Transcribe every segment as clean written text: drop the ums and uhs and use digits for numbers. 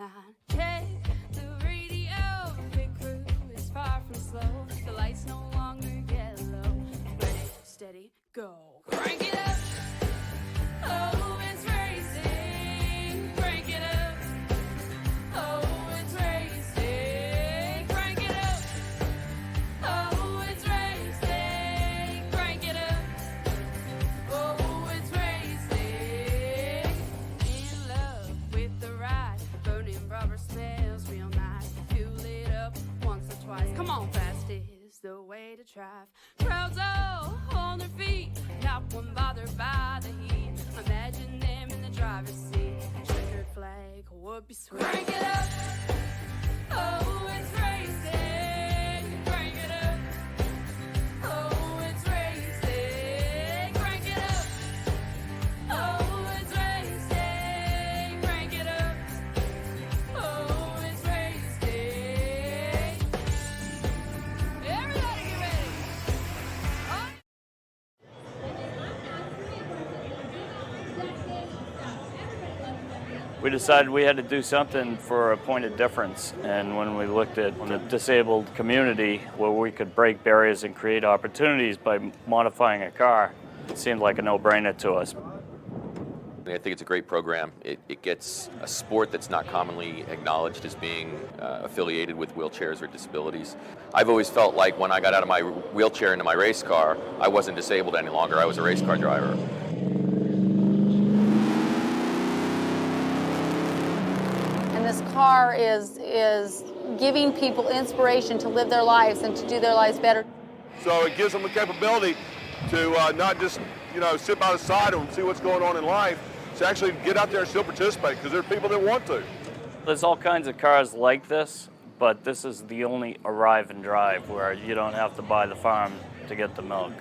9. Check the radio, big crew is far from slow. The lights no longer yellow. Ready, steady, go. Crank it up. Oh, it's racing. Crank it up. Oh, it's racing. Crank it up. Oh, it's racing. Crank it up. Oh, it's racing. In love with the ride. Burning rubber smells real nice. Fuel it up once or twice. Come on, fast is the way to drive. Crowds all on their feet, not one bothered by the heat. Imagine them in the driver's seat. Checkered flag would be sweet. Crank it up. Oh, it's racing. Crank it up. Oh, it's racing. Crank it up. Oh, it's racing. Crank it up. Oh, it's racing. Everybody get ready. Oh. We decided we had to do something for a point of difference, and when we looked at the disabled community where we could break barriers and create opportunities by modifying a car, it seemed like a no-brainer to us. I think it's a great program. It gets a sport that's not commonly acknowledged as being affiliated with wheelchairs or disabilities. I've always felt like when I got out of my wheelchair into my race car, I wasn't disabled any longer. I was a race car driver. And this car is giving people inspiration to live their lives and to do their lives better. So it gives them the capability to not just, sit by the side and see what's going on in life, to actually get out there and still participate, because there are people that want to. There's all kinds of cars like this, but this is the only arrive and drive where you don't have to buy the farm to get the milk.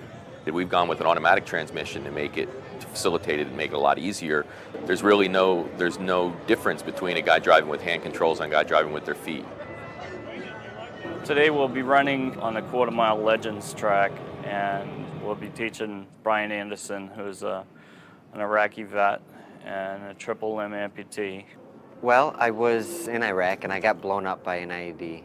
We've gone with an automatic transmission to facilitate it and make it a lot easier. There's no difference between a guy driving with hand controls and a guy driving with their feet. Today we'll be running on the quarter-mile Legends track, and we'll be teaching Brian Anderson, who's an Iraqi vet and a triple limb amputee. Well, I was in Iraq and I got blown up by an IED.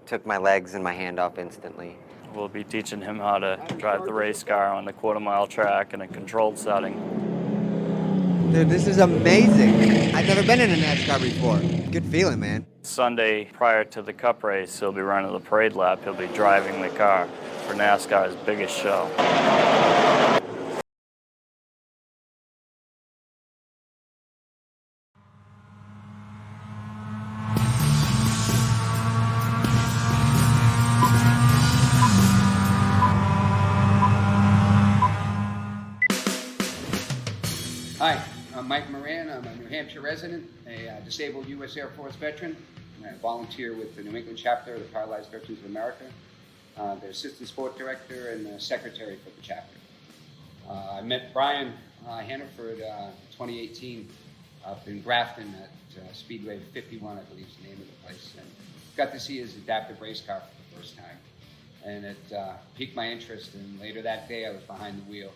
Took my legs and my hand off instantly. We'll be teaching him how to drive the race car on the quarter-mile track in a controlled setting. Dude, this is amazing. I've never been in a NASCAR before. Good feeling, man. Sunday, prior to the Cup race, he'll be running the parade lap. He'll be driving the car for NASCAR's biggest show. Hi, I'm Mike Moran. I'm a New Hampshire resident, a disabled U.S. Air Force veteran, and I volunteer with the New England chapter of the Paralyzed Veterans of America, the assistant sport director and the secretary for the chapter. I met Brian Hannaford 2018 up in Grafton at Speedway 51, I believe is the name of the place, and got to see his adaptive race car for the first time. And it piqued my interest, and later that day I was behind the wheel.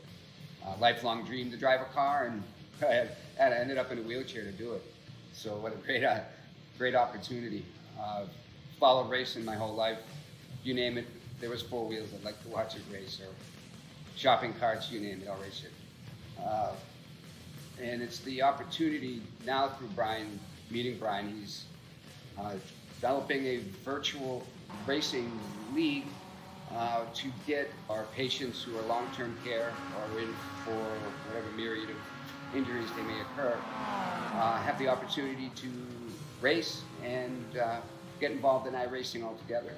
Lifelong dream to drive a car, and I ended up in a wheelchair to do it. So what a great opportunity. Followed racing my whole life. You name it, there was four wheels. I'd like to watch it race, or shopping carts, you name it, I'll race it. And it's the opportunity now through meeting Brian, he's developing a virtual racing league to get our patients who are long-term care or in for whatever myriad of injuries they may occur, have the opportunity to race and get involved in iRacing altogether.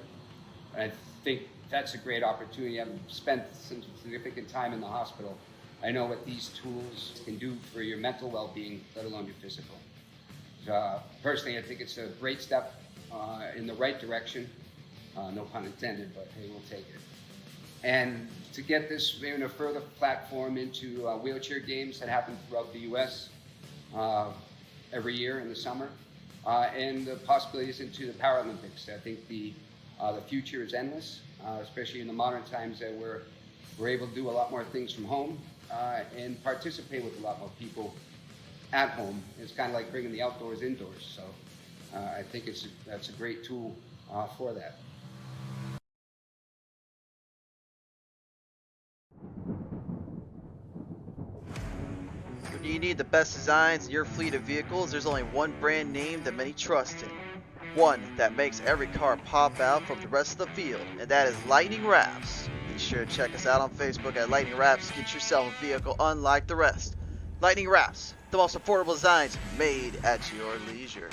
And I think that's a great opportunity. I've spent some significant time in the hospital. I know what these tools can do for your mental well-being, let alone your physical. Personally, I think it's a great step in the right direction. No pun intended, but hey, we'll take it. And to get this in a further platform into wheelchair games that happen throughout the U.S. Every year in the summer, and the possibilities into the Paralympics. I think the future is endless, especially in the modern times that we're able to do a lot more things from home and participate with a lot more people at home. It's kind of like bringing the outdoors indoors. So I think that's a great tool for that. When you need the best designs in your fleet of vehicles, there's only one brand name that many trust in. One that makes every car pop out from the rest of the field, and that is Lightning Wrapz. Be sure to check us out on Facebook at Lightning Wrapz. Get yourself a vehicle unlike the rest. Lightning Wrapz, the most affordable designs made at your leisure.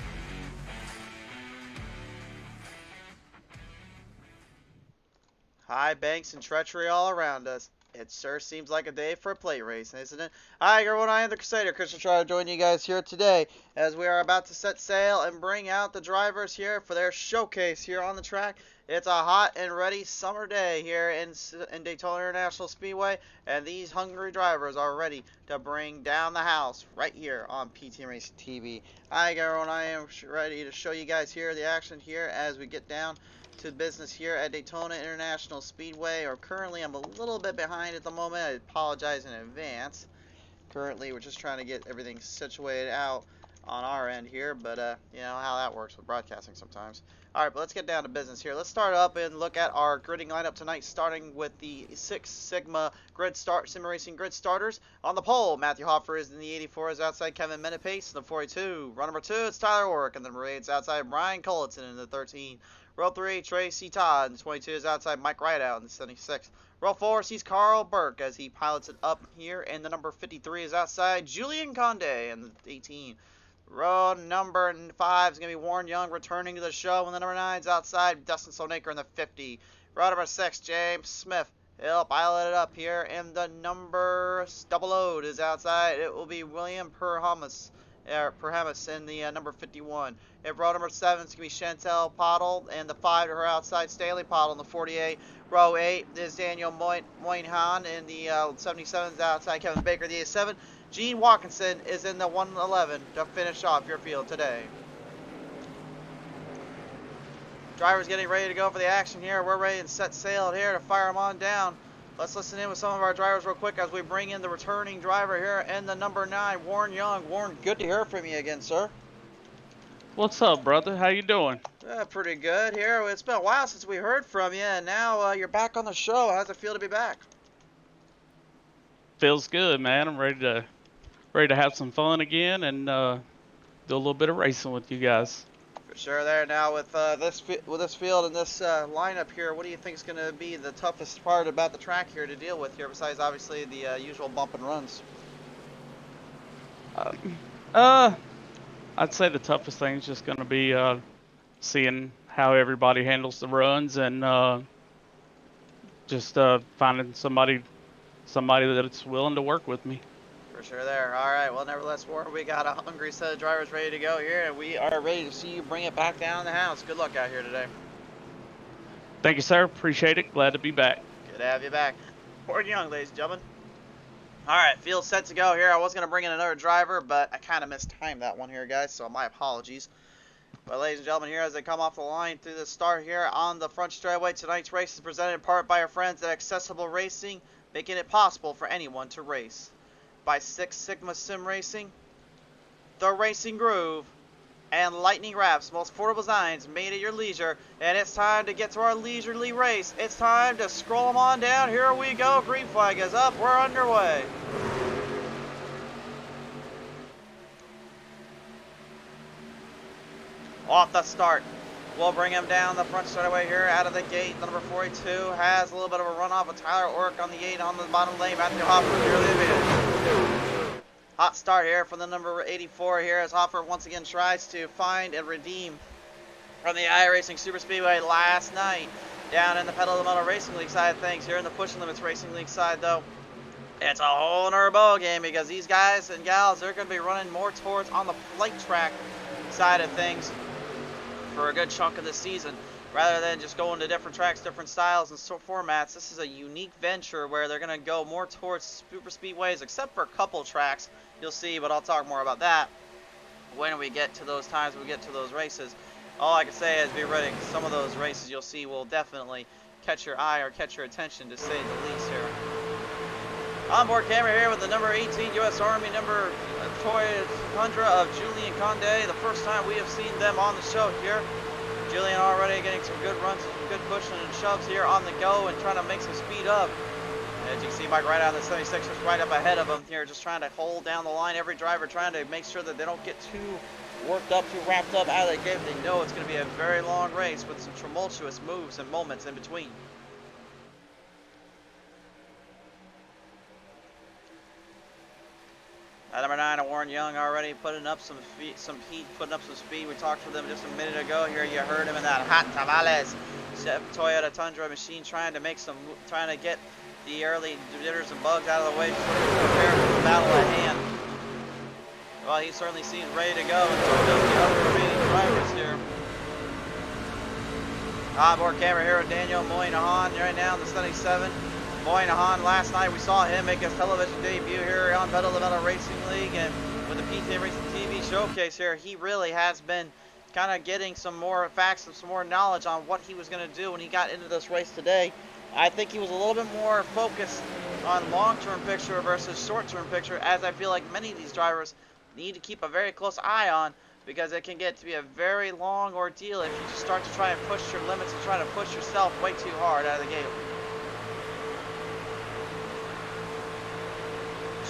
High banks and treachery all around us. It sure seems like a day for a plate race, isn't it? Hi everyone, I am the Crusader, Christian Trotter, joining you guys here today as we are about to set sail and bring out the drivers here for their showcase here on the track. It's a hot and ready summer day here in Daytona International Speedway, and these hungry drivers are ready to bring down the house right here on PT Racing TV. Hi everyone, I am ready to show you guys here the action here as we get down to business here at Daytona International Speedway. Or currently I'm a little bit behind at the moment. I apologize in advance. Currently we're just trying to get everything situated out on our end here, but you know how that works with broadcasting sometimes. Alright, but let's get down to business here. Let's start up and look at our gridding lineup tonight, starting with the Six Sigma Sim Racing grid starters. On the pole, Matthew Hoffer is in the 84, is outside Kevin Menepace in the 42. Run number 2, it's Tyler Warwick, and then Marades outside Brian Culleton in the 13. Row 3, Tracy Todd in the 22 is outside Mike Rideout in the 76. Row 4 sees Carl Burke as he pilots it up here, and the number 53 is outside Julian Conde in the 18. Row number 5 is going to be Warren Young returning to the show, and the number 9 is outside Dustin Sonaker in the 50. Row number 6, James Smith. He'll pilot it up here, and the number 00 is outside. It will be William Perhamus in the number 51. At row number 7 is going to be Chantel Pottle, and the 5 to her outside Stanley Pottle in the 48. Row 8 is Daniel Moynihan in the 77 is outside Kevin Baker in the 87. Gene Watkinson is in the 111 to finish off your field today. Drivers getting ready to go for the action here. We're ready to set sail here to fire them on down. Let's listen in with some of our drivers real quick as we bring in the returning driver here and the number 9, Warren Young. Warren, good to hear from you again, sir. What's up, brother? How you doing? Pretty good here. It's been a while since we heard from you, and now you're back on the show. How's it feel to be back? Feels good, man. I'm ready to have some fun again and do a little bit of racing with you guys. For sure. There now with this field and this lineup here, what do you think is going to be the toughest part about the track here to deal with here, besides obviously the usual bump and runs? I'd say the toughest thing is just going to be seeing how everybody handles the runs and just finding somebody that's willing to work with me. For sure there. All right. Well, nevertheless, Warren, we got a hungry set of drivers ready to go here, and we are ready to see you bring it back down the house. Good luck out here today. Thank you, sir. Appreciate it. Glad to be back. Good to have you back. Warren Young, ladies and gentlemen. All right, field set to go here. I was going to bring in another driver, but I kind of mistimed that one here, guys, so my apologies. But ladies and gentlemen, here as they come off the line through the start here on the front straightaway, tonight's race is presented in part by our friends at Accessible Racing, making it possible for anyone to race. By Six Sigma Sim Racing, The Racing Groove, and Lightning Wrapz, most affordable designs made at your leisure. And it's time to get to our leisurely race. It's time to scroll them on down. Here we go. Green flag is up. We're underway. Off the start. We'll bring him down the front straightaway here out of the gate. Number 42 has a little bit of a runoff with Tyler Ork on the 8 on the bottom lane. Matthew Hoffer nearly advanced. Hot start here from the number 84 here as Hoffer once again tries to find and redeem from the iRacing Super Speedway last night. Down in the Pedal to the Metal Racing League side of things. Here in the Pushing Limits Racing League side though, it's a whole nother ball game because these guys and gals, they're going to be running more towards on the flight track side of things for a good chunk of the season, rather than just going to different tracks, different styles and formats. This is a unique venture where they're going to go more towards super speedways, except for a couple tracks you'll see, but I'll talk more about that when we get to those times, when we get to those races. All I can say is be ready. Some of those races you'll see will definitely catch your eye or catch your attention, to say the least here. Onboard camera here with the number 18 U.S. Army, number Toyota Tundra of Julian Conde. The first time we have seen them on the show here. Julian already getting some good runs, some good pushing and shoves here on the go and trying to make some speed up. As you can see, Mike right out of the 76 is right up ahead of him here, just trying to hold down the line. Every driver trying to make sure that they don't get too worked up, too wrapped up out of the gate. They know it's going to be a very long race with some tumultuous moves and moments in between. At number 9, Warren Young already putting up some heat, putting up some speed. We talked to them just a minute ago. Here you heard him in that hot tamales Toyota Tundra machine, trying to get the early jitters and bugs out of the way before they prepare for the battle at hand. Well, he certainly seems ready to go, and so does the other remaining drivers here. Onboard camera here with Daniel Moynihan right now in the 77. Moynihan, last night we saw him make his television debut here on Pedal to Metal Racing League, and with the PTA Racing TV showcase here, he really has been kind of getting some more facts and some more knowledge on what he was going to do when he got into this race today. I think he was a little bit more focused on long-term picture versus short-term picture, as I feel like many of these drivers need to keep a very close eye on, because it can get to be a very long ordeal if you just start to try and push your limits and try to push yourself way too hard out of the gate.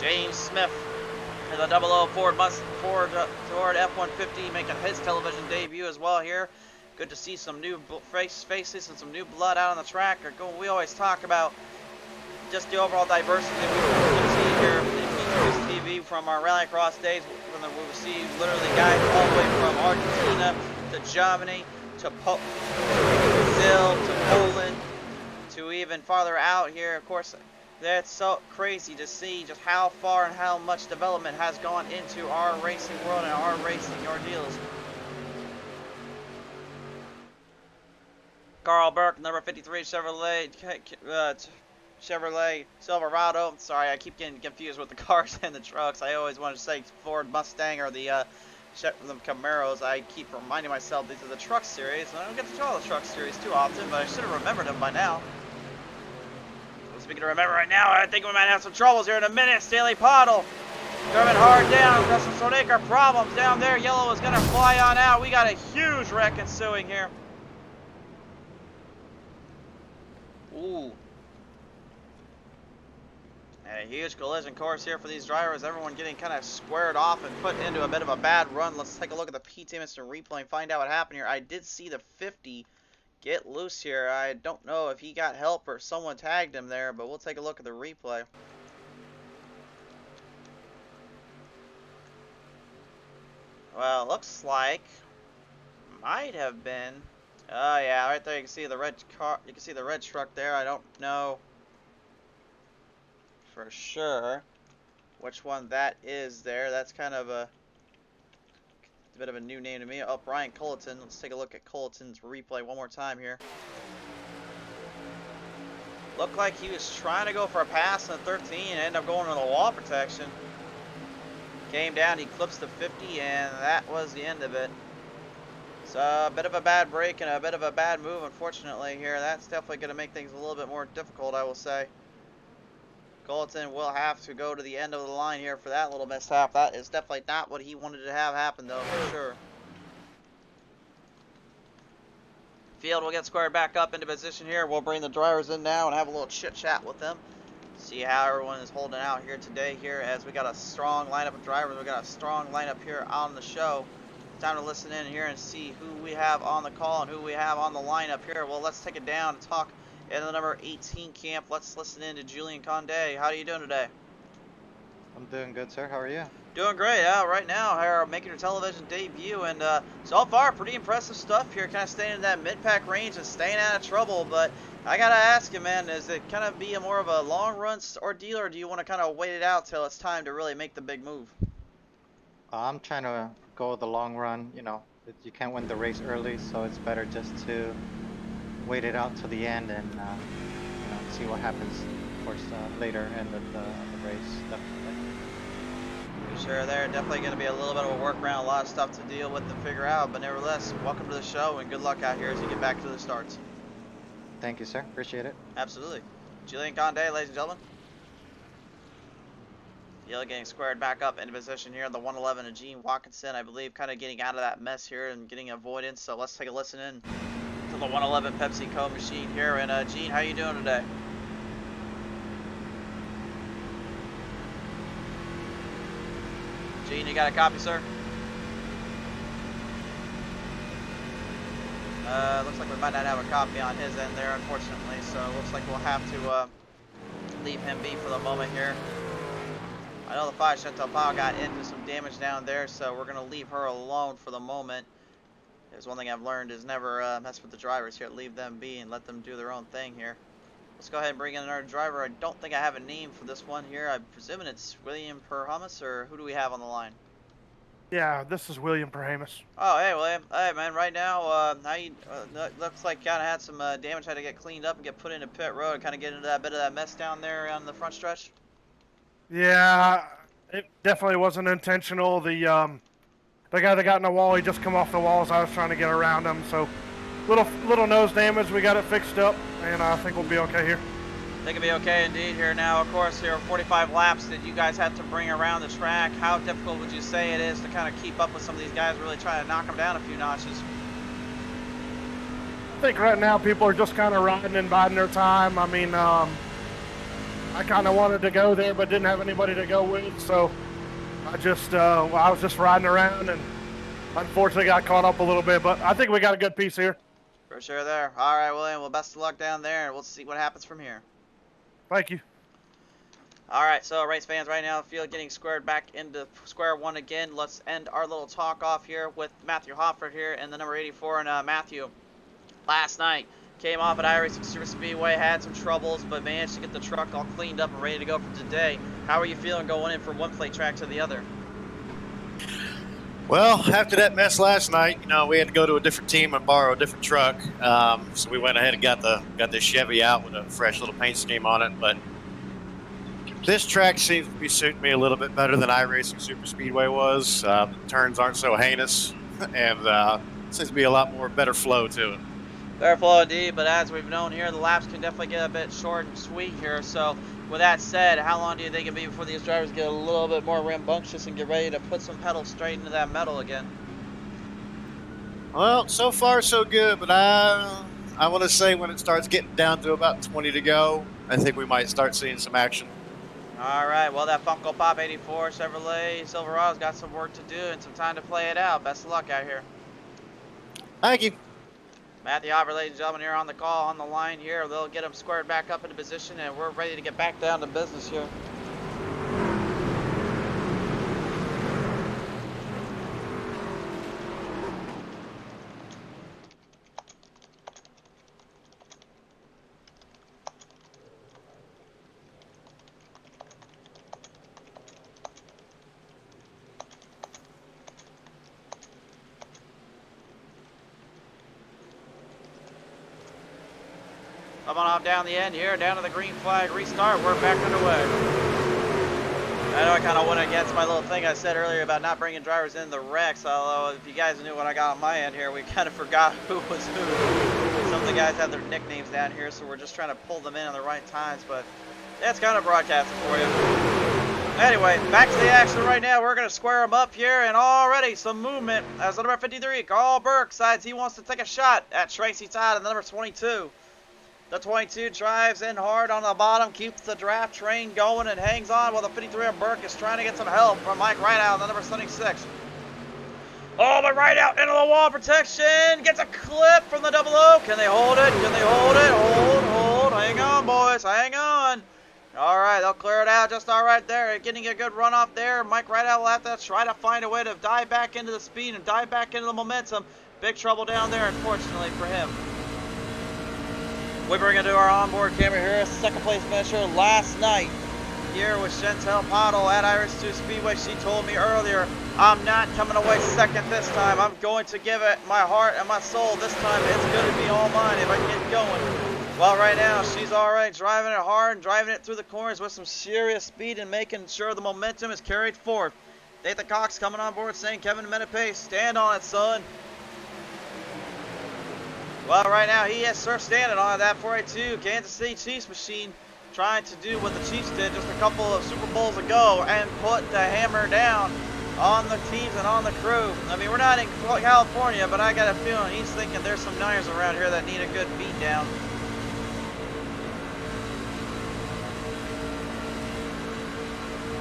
James Smith in the 00 Ford F-150 making his television debut as well here. Good to see some new faces and some new blood out on the track. We always talk about just the overall diversity that we see here in TV from our rallycross days, when we see literally guys all the way from Argentina to Germany to Brazil to Poland to even farther out here. Of course, that's so crazy to see just how far and how much development has gone into our racing world and our racing ordeals. Carl Burke, number 53 Chevrolet Silverado. Sorry, I keep getting confused with the cars and the trucks. I always want to say Ford Mustang or the Camaros. I keep reminding myself these are the Truck Series. I don't get to draw the Truck Series too often, but I should have remembered them by now. Speaking of remember right now, I think we might have some troubles here in a minute. Stanley Pottle coming hard down. Got some Sonaker problems down there. Yellow is going to fly on out. We got a huge wreck ensuing here. Ooh. And a huge collision course here for these drivers. Everyone getting kind of squared off and put into a bit of a bad run. Let's take a look at the PTA Instant replay and find out what happened here. I did see the 50 get loose here. I don't know if he got help or someone tagged him there, but we'll take a look at the replay. Well, looks like might have been. Oh yeah, right there you can see the red car. You can see the red truck there. I don't know for sure which one that is there. That's kind of a bit of a new name to me. Oh, Brian Culleton. Let's take a look at Culleton's replay one more time here. Looked like he was trying to go for a pass in the 13 and ended up going into the wall protection. Came down, he clips the 50, and that was the end of it. So a bit of a bad break and a bit of a bad move, unfortunately, here. That's definitely going to make things a little bit more difficult, I will say. Culleton will have to go to the end of the line here for that little mishap. That is definitely not what he wanted to have happen, though, for sure. Field will get squared back up into position here. We'll bring the drivers in now and have a little chit-chat with them. See how everyone is holding out here today here, as we got a strong lineup of drivers. We got a strong lineup here on the show. Time to listen in here and see who we have on the call and who we have on the lineup here. Well, let's take it down and talk in the number 18 camp. Let's listen in to Julian Conde. How are you doing today? I'm doing good, sir. How are you? Doing great. Yeah, right now here making your television debut, and so far pretty impressive stuff here. Kind of staying in that mid-pack range and staying out of trouble. But I gotta ask you, man, is it kind of be a more of a long run ordeal, or do you want to kind of wait it out till it's time to really make the big move? I'm trying to go the long run. You know, you can't win the race early, so it's better just to wait it out till the end and you know, see what happens, of course, later in the race. Definitely. Sure, there definitely going to be a little bit of a workaround, a lot of stuff to deal with and figure out, but nevertheless, welcome to the show and good luck out here as you get back to the starts. Thank you, sir. Appreciate it. Absolutely. Julian Conde, ladies and gentlemen. Field getting squared back up into position here. The 111 of Gene Watkinson, I believe, kind of getting out of that mess here and getting avoidance. So let's take a listen in to the 111 PepsiCo machine here. And Gene, how you doing today? Gene, you got a copy, sir? Looks like we might not have a copy on his end there, unfortunately. So it looks like we'll have to leave him be for the moment here. I know the 5 Chantal Pao got into some damage down there, so we're going to leave her alone for the moment. There's one thing I've learned is never mess with the drivers here. Leave them be and let them do their own thing here. Let's go ahead and bring in another driver. I don't think I have a name for this one here. I'm presuming it's William Perhamus, or who do we have on the line? Yeah, this is William Perhamus. Oh, hey, William. Hey, man, right now, how you, looks like kind of had some damage, had to get cleaned up and get put into pit road and kind of get into that bit of that mess down there on the front stretch? Yeah, it definitely wasn't intentional. The guy that got in the wall, he just come off the wall as I was trying to get around him. So little nose damage. We got it fixed up, and I think we'll be okay here. I think it'll be okay indeed here now. Of course, there are 45 laps that you guys have to bring around the track. How difficult would you say it is to kind of keep up with some of these guys, really trying to knock them down a few notches? I think right now people are just kind of riding and biding their time. I mean, I kind of wanted to go there, but didn't have anybody to go with, so I was just riding around and unfortunately got caught up a little bit, but I think we got a good piece here. For sure there. All right, William, well, best of luck down there, and we'll see what happens from here. Thank you. All right, so race fans, right now, the field getting squared back into square one again. Let's end our little talk off here with Matthew Hofford here and the number 84. And Matthew, last night, came off at iRacing Super Speedway, had some troubles, but managed to get the truck all cleaned up and ready to go for today. How are you feeling going in from one plate track to the other? Well, after that mess last night, we had to go to a different team and borrow a different truck. So we went ahead and got the Chevy out with a fresh little paint scheme on it. But this track seems to be suiting me a little bit better than iRacing Super Speedway was. The turns aren't so heinous, and seems to be a lot more better flow to it. Better flow indeed, but as we've known here, the laps can definitely get a bit short and sweet here. So with that said, how long do you think it'll be before these drivers get a little bit more rambunctious and get ready to put some pedals straight into that metal again? Well, so far so good, but I want to say when it starts getting down to about 20 to go, I think we might start seeing some action. All right, well, that Funko Pop 84 Chevrolet Silverado's got some work to do and some time to play it out. Best of luck out here. Thank you. Matthew Hofford, ladies and gentlemen, here on the call, on the line here. They'll get him squared back up into position, and we're ready to get back down to business here. Coming off down the end here, down to the green flag restart. We're back underway. I know I kind of went against my little thing I said earlier about not bringing drivers in the wrecks, although if you guys knew what I got on my end here, we kind of forgot who was who. Some of the guys have their nicknames down here, so we're just trying to pull them in the right times, but that's kind of broadcasting for you. Anyway, back to the action right now. We're going to square them up here, and already some movement as the number 53, Carl Burke, decides he wants to take a shot at Tracy Todd and the number 22. The 22 drives in hard on the bottom, keeps the draft train going and hangs on while the 53 of Burke is trying to get some help from Mike Rideout, the number 76. Oh, but Rideout into the wall protection, gets a clip from the double O. Can they hold it? Can they hold it? Hold. Hang on, boys. Hang on. All right, they'll clear it out just all right there. Getting a good run off there. Mike Rideout will have to try to find a way to dive back into the speed and dive back into the momentum. Big trouble down there, unfortunately, for him. We bring it to our onboard camera here, second place finisher last night here with Chantel Pottle at Irish 2 Speedway. She told me earlier, I'm not coming away second this time. I'm going to give it my heart and my soul this time. It's going to be all mine if I get going. Well, right now, she's already driving it hard and driving it through the corners with some serious speed and making sure the momentum is carried forth. Nathan Cox coming on board saying, Kevin Menapace, stand on it, son. Well, right now, he is standing on that 482 Kansas City Chiefs machine. trying to do what the Chiefs did just a couple of Super Bowls ago and put the hammer down on the teams and on the crew. I mean, we're not in California, but I got a feeling he's thinking there's some Niners around here that need a good beat down.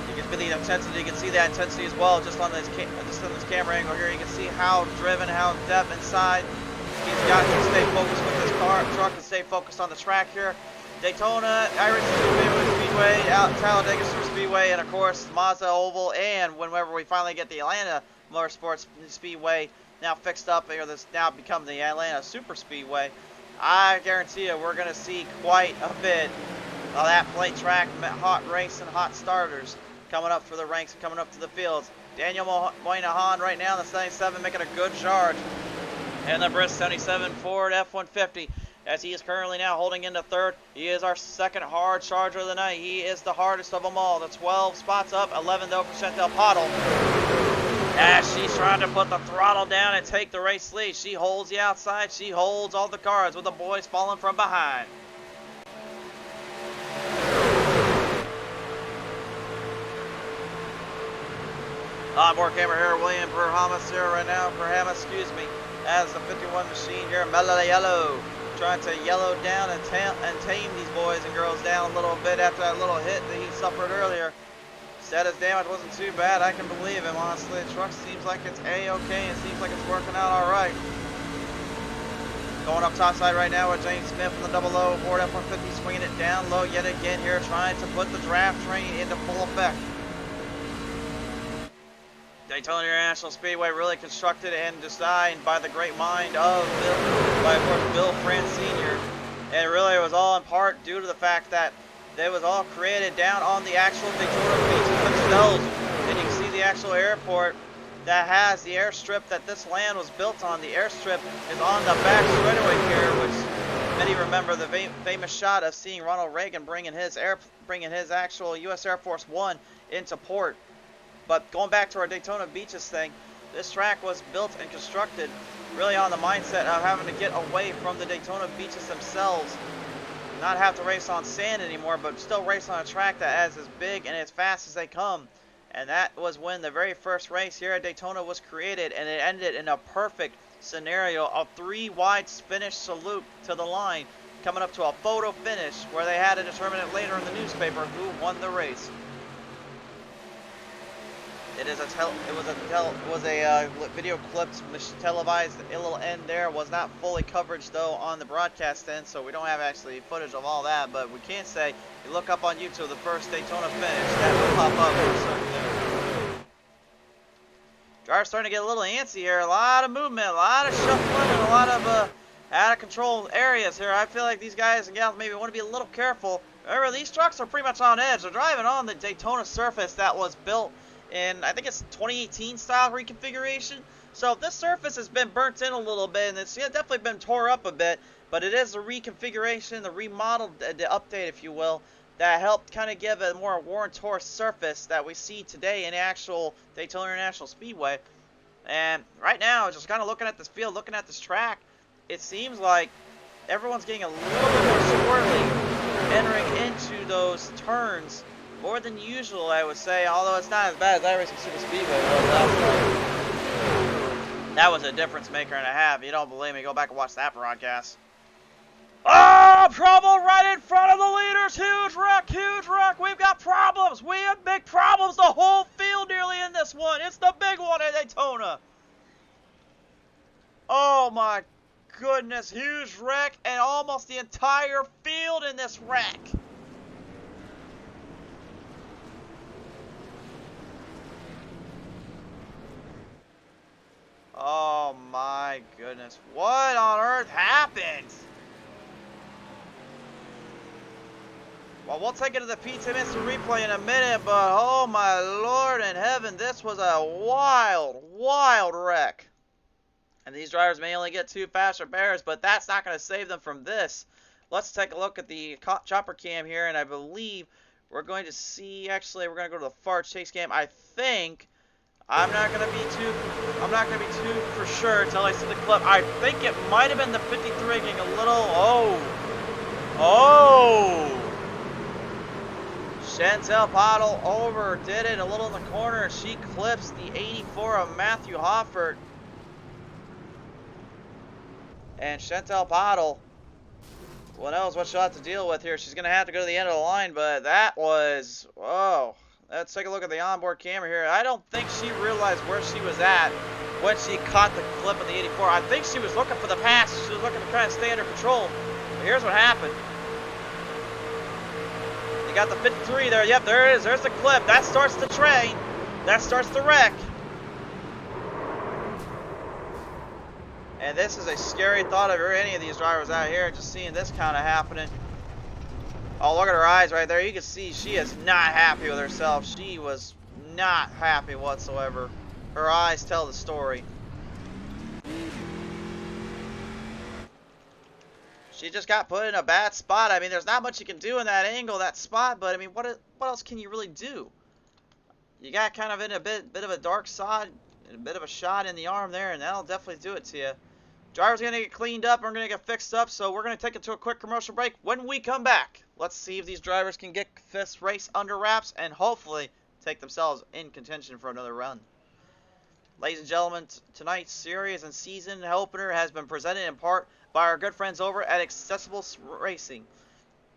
You can feel the intensity. You can see that intensity as well, just on this camera angle here. You can see how driven, how depth inside. He's got to stay focused with this truck and stay focused on the track here. Daytona International Speedway, Talladega Speedway, and of course Mazda Oval, and whenever we finally get the Atlanta Motorsports Speedway now fixed up, or this now become the Atlanta Super Speedway, I guarantee you we're going to see quite a bit of that plate track, hot race, and hot starters coming up for the ranks and coming up to the fields. Daniel Moynihan right now in the 77 making a good charge, and the Brisk 77 Ford F-150. As he is currently now holding into third. He is our second hard charger of the night. He is the hardest of them all. The 12 spots up, 11 though for Chantel Pottle. As she's trying to put the throttle down and take the race lead. She holds the outside. She holds all the cards with the boys falling from behind. Onboard camera here, William Perhamas here right now. Perhamas, excuse me. As the 51 machine here, Melody Yellow. Trying to yellow down and tame these boys and girls down a little bit after that little hit that he suffered earlier. Said his damage wasn't too bad. I can believe him, honestly. The truck seems like it's A-okay. It seems like it's working out all right. Going up top side right now with James Smith in the double low. Ford F-150 swinging it down low yet again here, trying to put the draft train into full effect. Daytona International Speedway really constructed and designed by the great mind of Bill France Sr. And it really was all in part due to the fact that it was all created down on the actual Daytona beaches themselves. And you can see the actual airport that has the airstrip that this land was built on. The airstrip is on the back straightaway here, which many remember the famous shot of seeing Ronald Reagan bringing his actual U.S. Air Force One into port. But going back to our Daytona Beaches thing, this track was built and constructed really on the mindset of having to get away from the Daytona Beaches themselves. Not have to race on sand anymore, but still race on a track that is as big and as fast as they come. And that was when the very first race here at Daytona was created, and it ended in a perfect scenario of 3 wide finish salute to the line, coming up to a photo finish where they had to determine it later in the newspaper who won the race. It was a video clipped, televised. A little end there was not fully coverage though on the broadcast end, so we don't have actually footage of all that. But we can say, you look up on YouTube the first Daytona finish, that will pop up for certain there. Driver's starting to get a little antsy here. A lot of movement, a lot of shuffling, and a lot of out of control areas here. I feel like these guys and gals maybe want to be a little careful. Remember, these trucks are pretty much on edge. They're driving on the Daytona surface that was built in, I think it's 2018 style reconfiguration. So this surface has been burnt in a little bit, and it's definitely been tore up a bit, but it is the reconfiguration, the remodeled, the update, if you will, that helped kind of give a more worn-torn surface that we see today in the actual Daytona International Speedway. And right now, just kind of looking at this field, looking at this track, it seems like everyone's getting a little bit more squirrely entering into those turns. More than usual, I would say, although it's not as bad as iRacing Super Speedway was last night. That was a difference maker and a half. You don't believe me, go back and watch that broadcast. Oh, trouble right in front of the leaders. Huge wreck, huge wreck. We've got problems. We have big problems. The whole field nearly in this one. It's the big one at Daytona. Oh, my goodness. Huge wreck, and almost the entire field in this wreck. Oh my goodness, what on earth happened? Well, we'll take it to the P10 instant replay in a minute, but oh my Lord in heaven, this was a wild, wild wreck. And these drivers may only get 2 faster pairs, but that's not going to save them from this. Let's take a look at the chopper cam here, and I believe we're going to see, actually, we're going to go to the far chase cam, I think. I'm not gonna be too for sure until I see the clip. I think it might have been the 53 getting a little. Oh. Chantel Pottle overdid it a little in the corner. She clips the 84 of Matthew Hoffert. And Chantel Pottle, well, knows what she'll have to deal with here. She's going to have to go to the end of the line, but that was, whoa. Let's take a look at the onboard camera here. I don't think she realized where she was at when she caught the clip of the 84. I think she was looking for the pass. She was looking to try and stay under control. But here's what happened. You got the 53 there. Yep, there it is. There's the clip. That starts the train. That starts the wreck. And this is a scary thought of any of these drivers out here, just seeing this kind of happening. Oh, look at her eyes right there. You can see she is not happy with herself. She was not happy whatsoever. Her eyes tell the story. She just got put in a bad spot. I mean, there's not much you can do in that angle, that spot, but I mean, what else can you really do? You got kind of in a bit of a dark side, and a bit of a shot in the arm there, and that'll definitely do it to you. Driver's going to get cleaned up, and we're going to get fixed up, so we're going to take it to a quick commercial break. When we come back, let's see if these drivers can get this race under wraps and hopefully take themselves in contention for another run. Ladies and gentlemen, tonight's series and season opener has been presented in part by our good friends over at Accessible Racing.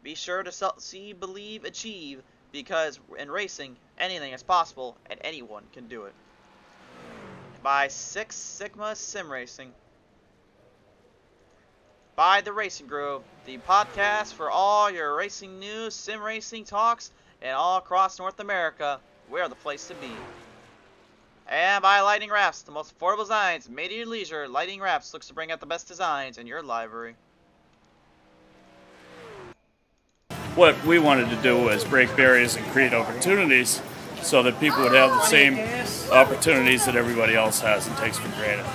Be sure to see, believe, achieve, because in racing, anything is possible and anyone can do it. By Six Sigma Sim Racing. By The Racing Grove, the podcast for all your racing news, sim racing talks, and all across North America. We're the place to be. And by Lightning Wrapz, the most affordable designs made at your leisure. Lightning Wrapz looks to bring out the best designs in your library. What we wanted to do was break barriers and create opportunities so that people would have the same opportunities that everybody else has and takes for granted.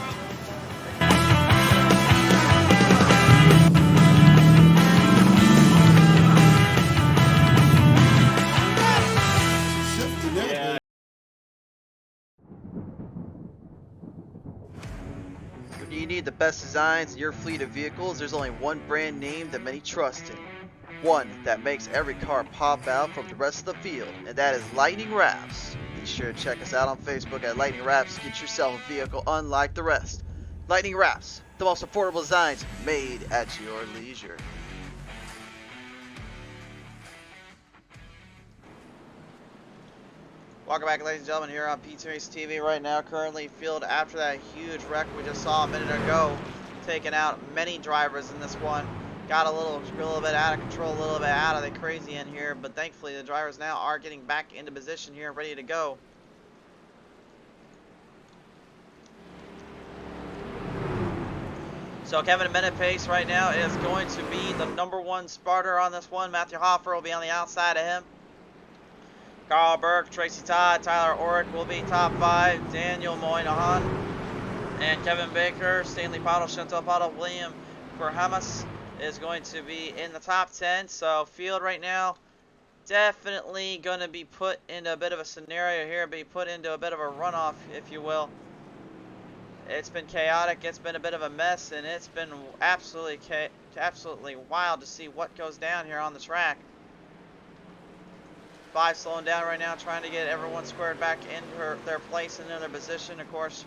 When you need the best designs in your fleet of vehicles, there's only one brand name that many trust in. One that makes every car pop out from the rest of the field, and that is Lightning Wrapz. Be sure to check us out on Facebook at Lightning Wrapz to get yourself a vehicle unlike the rest. Lightning Wrapz, the most affordable designs made at your leisure. Welcome back, ladies and gentlemen, here on Pizza Race TV. Right now, currently field after that huge wreck we just saw a minute ago, taking out many drivers in this one. Got a little bit out of control, a little bit out of the crazy in here, but thankfully the drivers now are getting back into position here, ready to go. So Kevin Minute pace right now is going to be the #1 starter on this one. Matthew Hoffer will be on the outside of him. Carl Burke, Tracy Todd, Tyler Orrick will be top 5. Daniel Moynihan and Kevin Baker, Stanley Pottle, Chantal Pottle, William Korhamas is going to be in the top 10. So field right now definitely going to be put into a bit of a scenario here, be put into a bit of a runoff, if you will. It's been chaotic, it's been a bit of a mess, and it's been absolutely wild to see what goes down here on the track. 5 slowing down right now, trying to get everyone squared back into their place and in their position. Of course,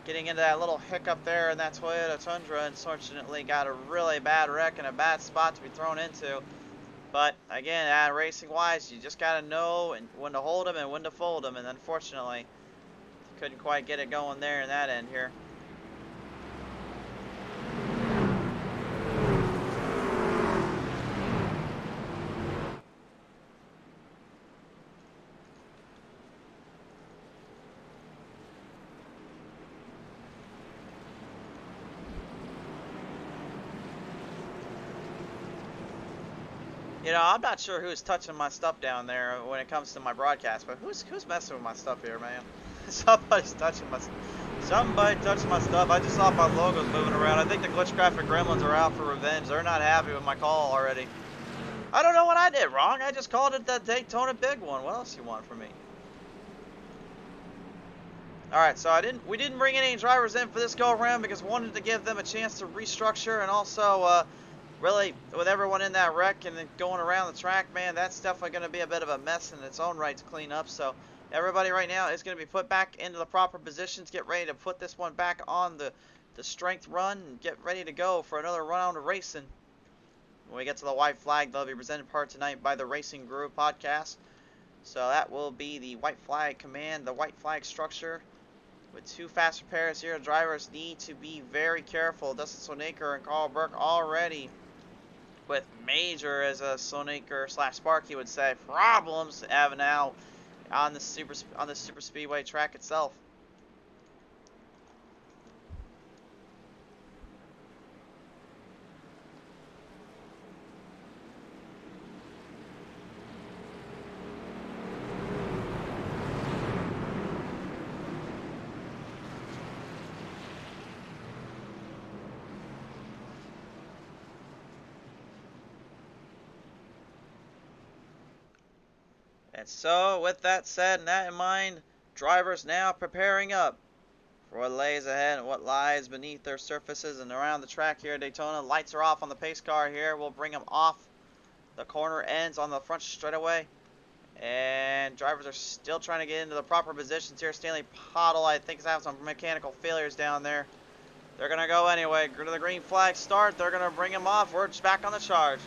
getting into that little hiccup there in that Toyota Tundra, unfortunately got a really bad wreck and a bad spot to be thrown into. But again, racing wise, you just got to know when to hold them and when to fold them, and unfortunately couldn't quite get it going there in that end here. You know, I'm not sure who's touching my stuff down there when it comes to my broadcast, but who's messing with my stuff here, man? Somebody touching my stuff. I just saw my logos moving around. I think the Glitchcraft Gremlins are out for revenge. They're not happy with my call already. I don't know what I did wrong. I just called it the Daytona Big One. What else you want from me? All right, so we didn't bring any drivers in for this go around because we wanted to give them a chance to restructure and also really, with everyone in that wreck and then going around the track, man, that's definitely going to be a bit of a mess in its own right to clean up. So everybody right now is going to be put back into the proper positions, get ready to put this one back on the strength run, and get ready to go for another round of racing. When we get to the white flag, they'll be presented part tonight by the Racing Guru podcast. So that will be the white flag command, the white flag structure. With two fast repairs here, drivers need to be very careful. Dustin Sonaker and Carl Burke already with major, as a Sonaker / Sparky would say, problems having out on the super speedway track itself. And so, with that said and that in mind, drivers now preparing up for what lays ahead and what lies beneath their surfaces and around the track here at Daytona. Lights are off on the pace car here. We'll bring them off the corner ends on the front straightaway. And drivers are still trying to get into the proper positions here. Stanley Pottle, I think, is having some mechanical failures down there. They're going to go anyway. Go to the green flag start. They're going to bring him off. We're just back on the charge.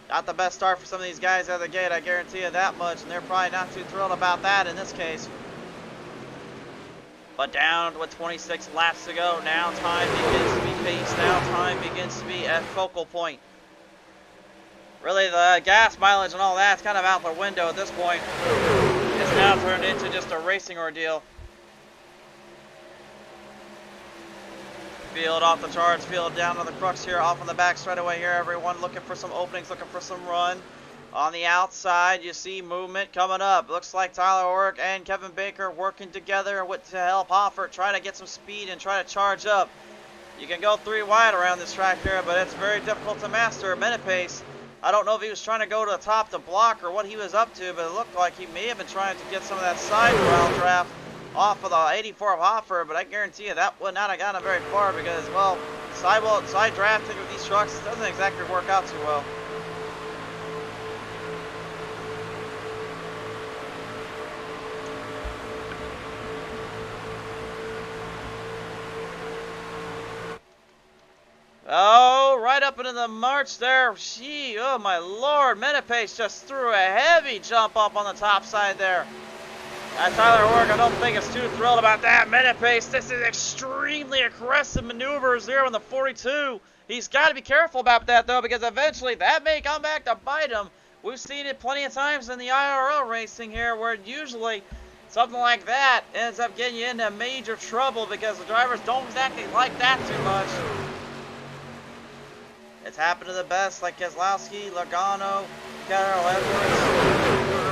Not the best start for some of these guys out of the gate, I guarantee you that much, and they're probably not too thrilled about that in this case. But down with 26 laps to go, now time begins to be paced, now time begins to be a focal point. Really, the gas mileage and all that's kind of out the window at this point. It's now turned into just a racing ordeal. Field off the charts, field down to the crux here, off on the back straightaway here, everyone looking for some openings, looking for some run. On the outside, you see movement coming up. Looks like Tyler Orrick and Kevin Baker working together to help Hoffert try to get some speed and try to charge up. You can go 3 wide around this track here, but it's very difficult to master a minute pace. I don't know if he was trying to go to the top to block or what he was up to, but it looked like he may have been trying to get some of that side round draft off of the 84 of Hoffer, but I guarantee you that would not have gotten very far because, well, side drafting with these trucks doesn't exactly work out too well. Oh, right up into the march there. Gee, oh my lord, Metapace just threw a heavy jump up on the top side there. Tyler Orrick, I don't think is too thrilled about that. Metapace, this is extremely aggressive maneuvers here on the 42. He's got to be careful about that, though, because eventually that may come back to bite him. We've seen it plenty of times in the IRL racing here, where usually something like that ends up getting you into major trouble because the drivers don't exactly like that too much. It's happened to the best, like Keselowski, Logano, Carol Edwards.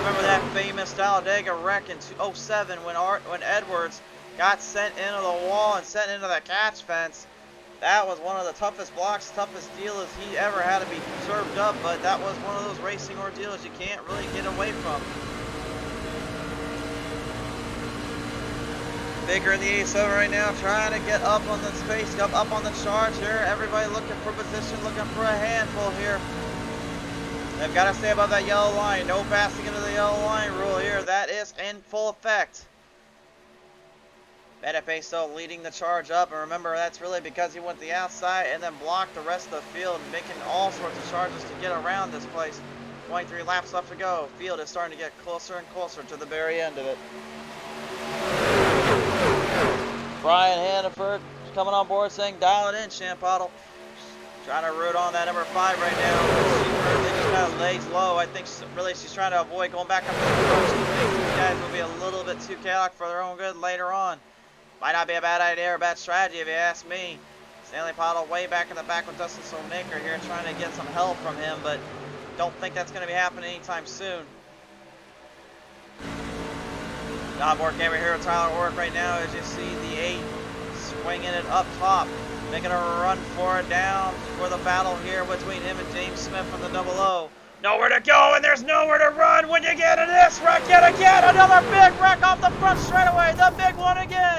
Remember that famous Talladega wreck in 2007 when Edwards got sent into the wall and sent into the catch fence. That was one of the toughest blocks, toughest deals he ever had to be served up, but that was one of those racing ordeals you can't really get away from. Baker in the 87 right now, trying to get up on the space, up on the charge here. Everybody looking for position, looking for a handful here. They've got to stay above that yellow line. No passing into the yellow line rule here. That is in full effect. Metapace still leading the charge up. And remember, that's really because he went the outside and then blocked the rest of the field, making all sorts of charges to get around this place. 23 laps left to go. Field is starting to get closer and closer to the very end of it. Brian Hannaford coming on board saying, dial it in, Champottle. Trying to root on that number 5 right now. They just kind of lays low. I think really she's trying to avoid going back up to the approach. She thinks these guys will be a little bit too chaotic for their own good later on. Might not be a bad idea or a bad strategy if you ask me. Stanley Pottle way back in the back with Dustin Solmaker here trying to get some help from him, but don't think that's going to be happening anytime soon. John Bork camera here with Tyler Orrick right now as you see the 8 swinging it up top. Making a run for it down for the battle here between him and James Smith from the 00. Nowhere to go, and there's nowhere to run when you get in this wreck yet again. Another big wreck off the front straightaway. The big one again.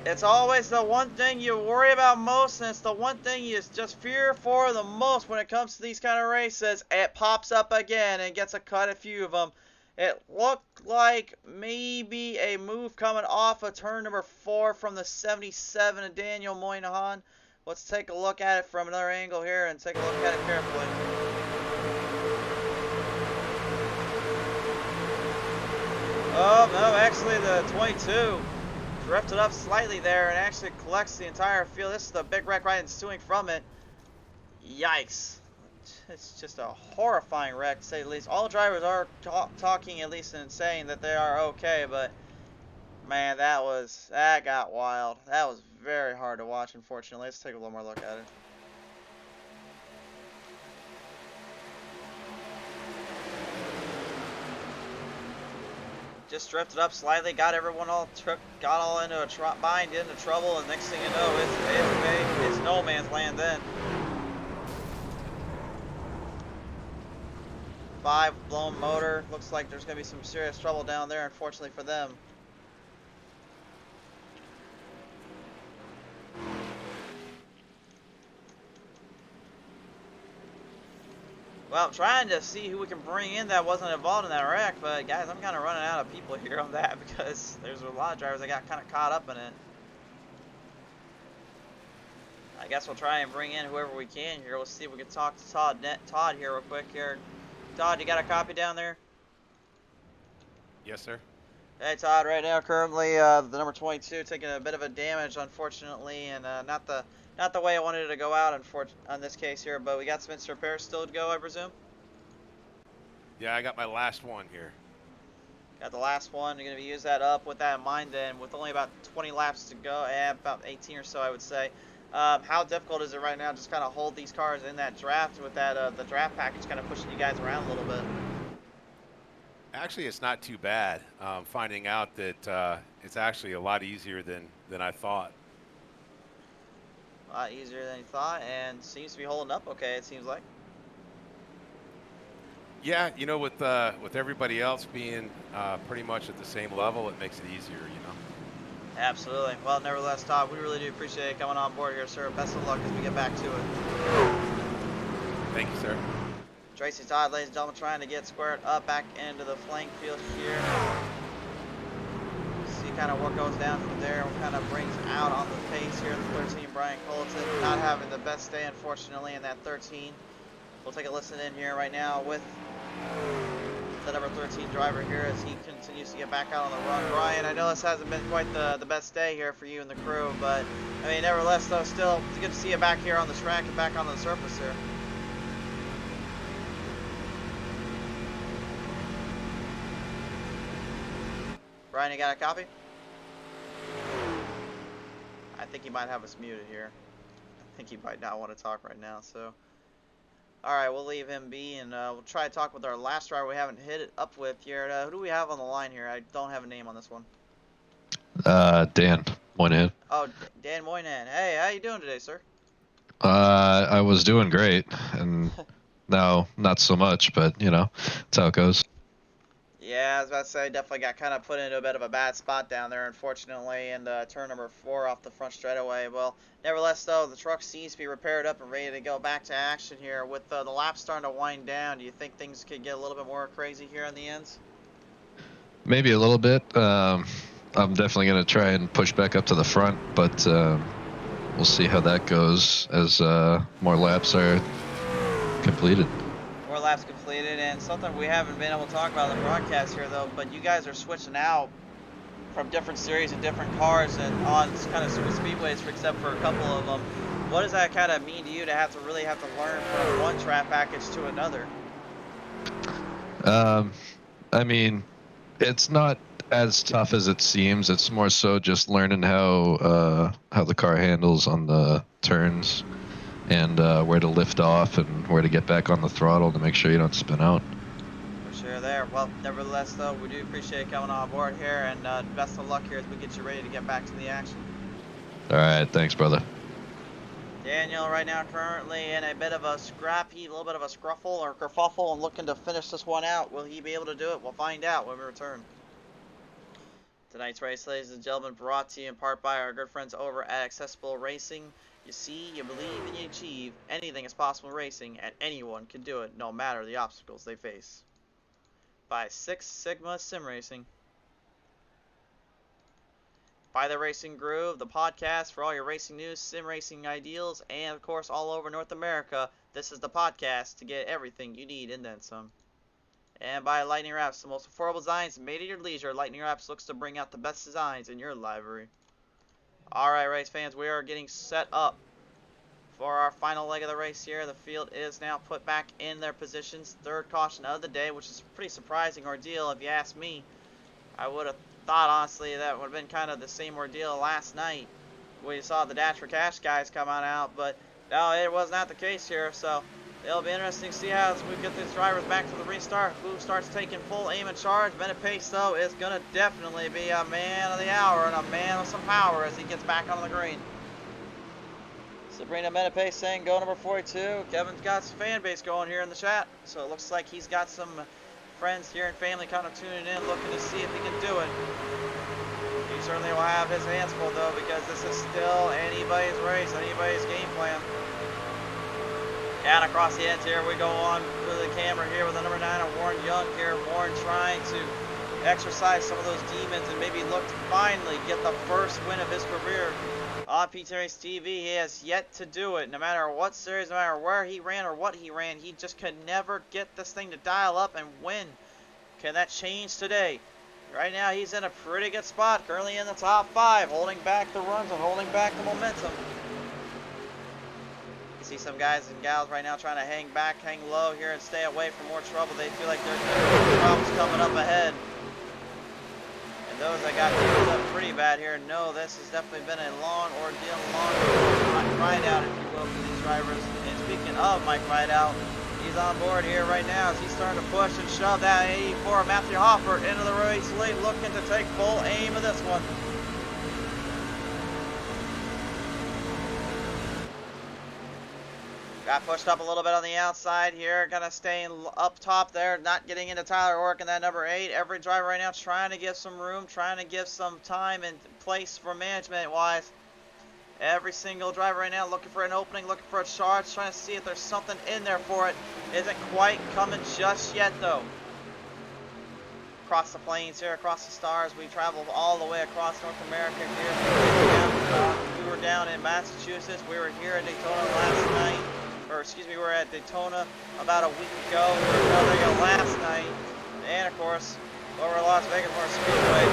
It's always the one thing you worry about most, and it's the one thing you just fear for the most when it comes to these kind of races. It pops up again and gets a few of them. It looked like maybe a move coming off of turn number 4 from the 77 of Daniel Moynihan. Let's take a look at it from another angle here and take a look at it carefully. Oh, no, actually the 22 drifted up slightly there and actually collects the entire field. This is the big wreck right ensuing from it. Yikes. It's just a horrifying wreck, to say the least. All drivers are talking, at least, and saying that they are okay, but man, that got wild. That was very hard to watch, unfortunately. Let's take a little more look at it. Just drifted up slightly, got everyone got into a bind, into trouble, and next thing you know, it's no man's land then. 5 blown motor. Looks like there's going to be some serious trouble down there, unfortunately for them. Well, I'm trying to see who we can bring in that wasn't involved in that wreck, but guys, I'm kind of running out of people here on that because there's a lot of drivers that got kind of caught up in it. I guess we'll try and bring in whoever we can here. Let's see if we can talk to Todd here real quick here. Todd, you got a copy down there? Yes, sir. Hey, Todd, right now currently the number 22 taking a bit of a damage, unfortunately, and not the way I wanted it to go out on this case here, but we got some instant repairs still to go, I presume? Yeah, I got my last one here. Got the last one. You're going to use that up with that in mind then, with only about 20 laps to go, about 18 or so, I would say. How difficult is it right now just kind of hold these cars in that draft with that the draft package kind of pushing you guys around a little bit? Actually, it's not too bad. Finding out that it's actually a lot easier than I thought. A lot easier than you thought, and seems to be holding up okay, it seems like. Yeah, you know, with everybody else being pretty much at the same level, it makes it easier, you know. Absolutely. Well, nevertheless, Todd, we really do appreciate it coming on board here, sir. Best of luck as we get back to it. Thank you, sir. Tracy Todd, ladies and gentlemen, trying to get squared up back into the flank field here. See kind of what goes down from there, what kind of brings out on the pace here. The 13, Brian Colton, not having the best day, unfortunately, in that 13. We'll take a listen in here right now with the number 13 driver here as he continues to get back out on the run. Brian, I know this hasn't been quite the best day here for you and the crew, but I mean, nevertheless, though, still it's good to see you back here on the track and back on the surface here. Brian, you got a copy? I think he might have us muted here. I think he might not want to talk right now, so. Alright, we'll leave him be, and we'll try to talk with our last driver we haven't hit it up with here. Who do we have on the line here? I don't have a name on this one. Dan Moynihan. Oh, Dan Moynihan. Hey, how you doing today, sir? I was doing great, and now not so much, but, you know, that's how it goes. Yeah, I was about to say, definitely got kind of put into a bit of a bad spot down there, unfortunately, and turn number 4 off the front straightaway. Well, nevertheless, though, the truck seems to be repaired up and ready to go back to action here. With the laps starting to wind down, do you think things could get a little bit more crazy here on the ends? Maybe a little bit. I'm definitely going to try and push back up to the front, but we'll see how that goes as more laps are completed. More laps completed, and something we haven't been able to talk about in the broadcast here, though, but you guys are switching out from different series and different cars and on kind of super speedways, except for a couple of them. What does that kind of mean to you to really have to learn from one track package to another? I mean, it's not as tough as it seems. It's more so just learning how the car handles on the turns, and where to lift off and where to get back on the throttle to make sure you don't spin out. For sure there. Well, nevertheless, though, we do appreciate coming on board here, and best of luck here as we get you ready to get back to the action. All right, thanks, brother. Daniel right now currently in a bit of a scrappy, a little bit of a scruffle or kerfuffle and looking to finish this one out. Will he be able to do it? We'll find out when we return. Tonight's race, ladies and gentlemen, brought to you in part by our good friends over at Accessible Racing. You see, you believe, and you achieve. Anything is possible in racing, and anyone can do it, no matter the obstacles they face. By Six Sigma Sim Racing. By the Racing Groove, the podcast for all your racing news, sim racing ideals, and of course all over North America. This is the podcast to get everything you need and then some. And by Lightning Wrapz, the most affordable designs made at your leisure. Lightning Wrapz looks to bring out the best designs in your library. Alright, race fans, we are getting set up for our final leg of the race here. The field is now put back in their positions. Third caution of the day, which is a pretty surprising ordeal if you ask me. I would have thought, honestly, that would have been kind of the same ordeal last night. We saw the Dash for Cash guys come on out, but no, it was not the case here, so it'll be interesting to see how as we get these drivers back to the restart, who starts taking full aim and charge. Bennett Pace, though, is going to definitely be a man of the hour and a man with some power as he gets back on the green. Sabrina Bennett Pace saying go number 42. Kevin's got some fan base going here in the chat, so it looks like he's got some friends here and family kind of tuning in, looking to see if he can do it. He certainly will have his hands full, though, because this is still anybody's race, anybody's game plan. And across the ends here, we go on with the camera here with the number 9 of Warren Young here. Warren trying to exercise some of those demons and maybe look to finally get the first win of his career on PTRACE TV. He has yet to do it. No matter what series, no matter where he ran or what he ran, he just could never get this thing to dial up and win. Can that change today? Right now, he's in a pretty good spot, currently in the top 5, holding back the runs and holding back the momentum. You see some guys and gals right now trying to hang back, hang low here and stay away from more trouble. They feel like there's problems coming up ahead. And those that got beat up pretty bad here know this has definitely been a long ordeal, long ride out, if you will, for these drivers. And speaking of Mike Rideout, he's on board here right now as he's starting to push and shove that 84 Matthew Hoffer into the race lead, looking to take full aim of this one. Got pushed up a little bit on the outside here, kind of staying up top there, not getting into Tyler Ork in that number 8. Every driver right now trying to give some room, trying to give some time and place for management-wise. Every single driver right now looking for an opening, looking for a charge, trying to see if there's something in there for it. Isn't quite coming just yet, though. Across the plains here, across the stars, we traveled all the way across North America here. We were down in Massachusetts. We were here at Daytona last night. Or excuse me, we were at Daytona about a week ago. We were there last night. And of course, over at Las Vegas for a Speedway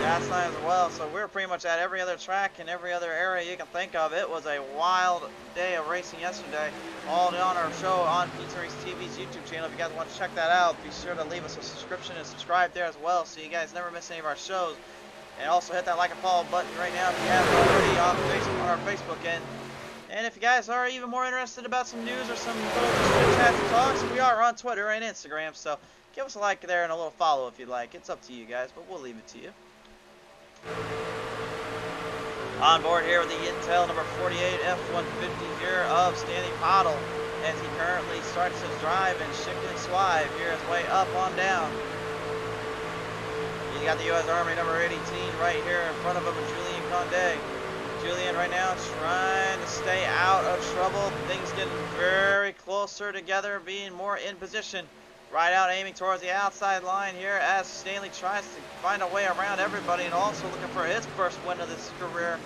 last night as well. So we were pretty much at every other track and every other area you can think of. It was a wild day of racing yesterday. All on our show on PTRACE TV's YouTube channel. If you guys want to check that out, be sure to leave us a subscription and subscribe there as well, so you guys never miss any of our shows. And also hit that like and follow button right now if you haven't already on Facebook, our Facebook end. And if you guys are even more interested about some news or some little chit chats and talks, we are on Twitter and Instagram. So give us a like there and a little follow if you'd like. It's up to you guys, but we'll leave it to you. On board here with the Intel number 48 F-150 here of Stanley Pottle, as he currently starts his drive and Shickly Swive here his way up on down. You got the U.S. Army number 18 right here in front of him with Julian Condé. Julian right now trying to stay out of trouble. Things getting very closer together, being more in position. Right out aiming towards the outside line here as Stanley tries to find a way around everybody and also looking for his first win of this career.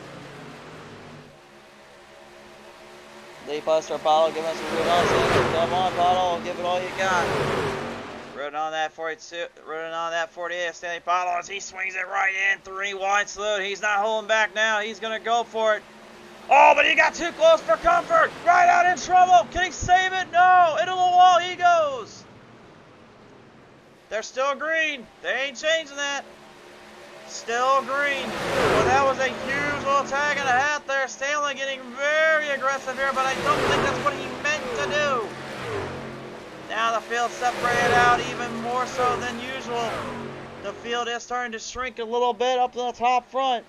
They Buster Apollo giving us a root on. Come on, Apollo, give it all you got. Rooting on that 42, rooting on that 48, Stanley Apollo as he swings it right in. 3 wide salute. He's not holding back now. He's going to go for it. Oh, but he got too close for comfort. Right out in trouble. Can he save it? No. Into the wall he goes. They're still green. They ain't changing that. Still green. Well, that was a huge little tag and a hat there. Stanley getting very aggressive here, but I don't think that's what he meant to do. Now the field separated out even more so than usual. The field is starting to shrink a little bit up to the top front.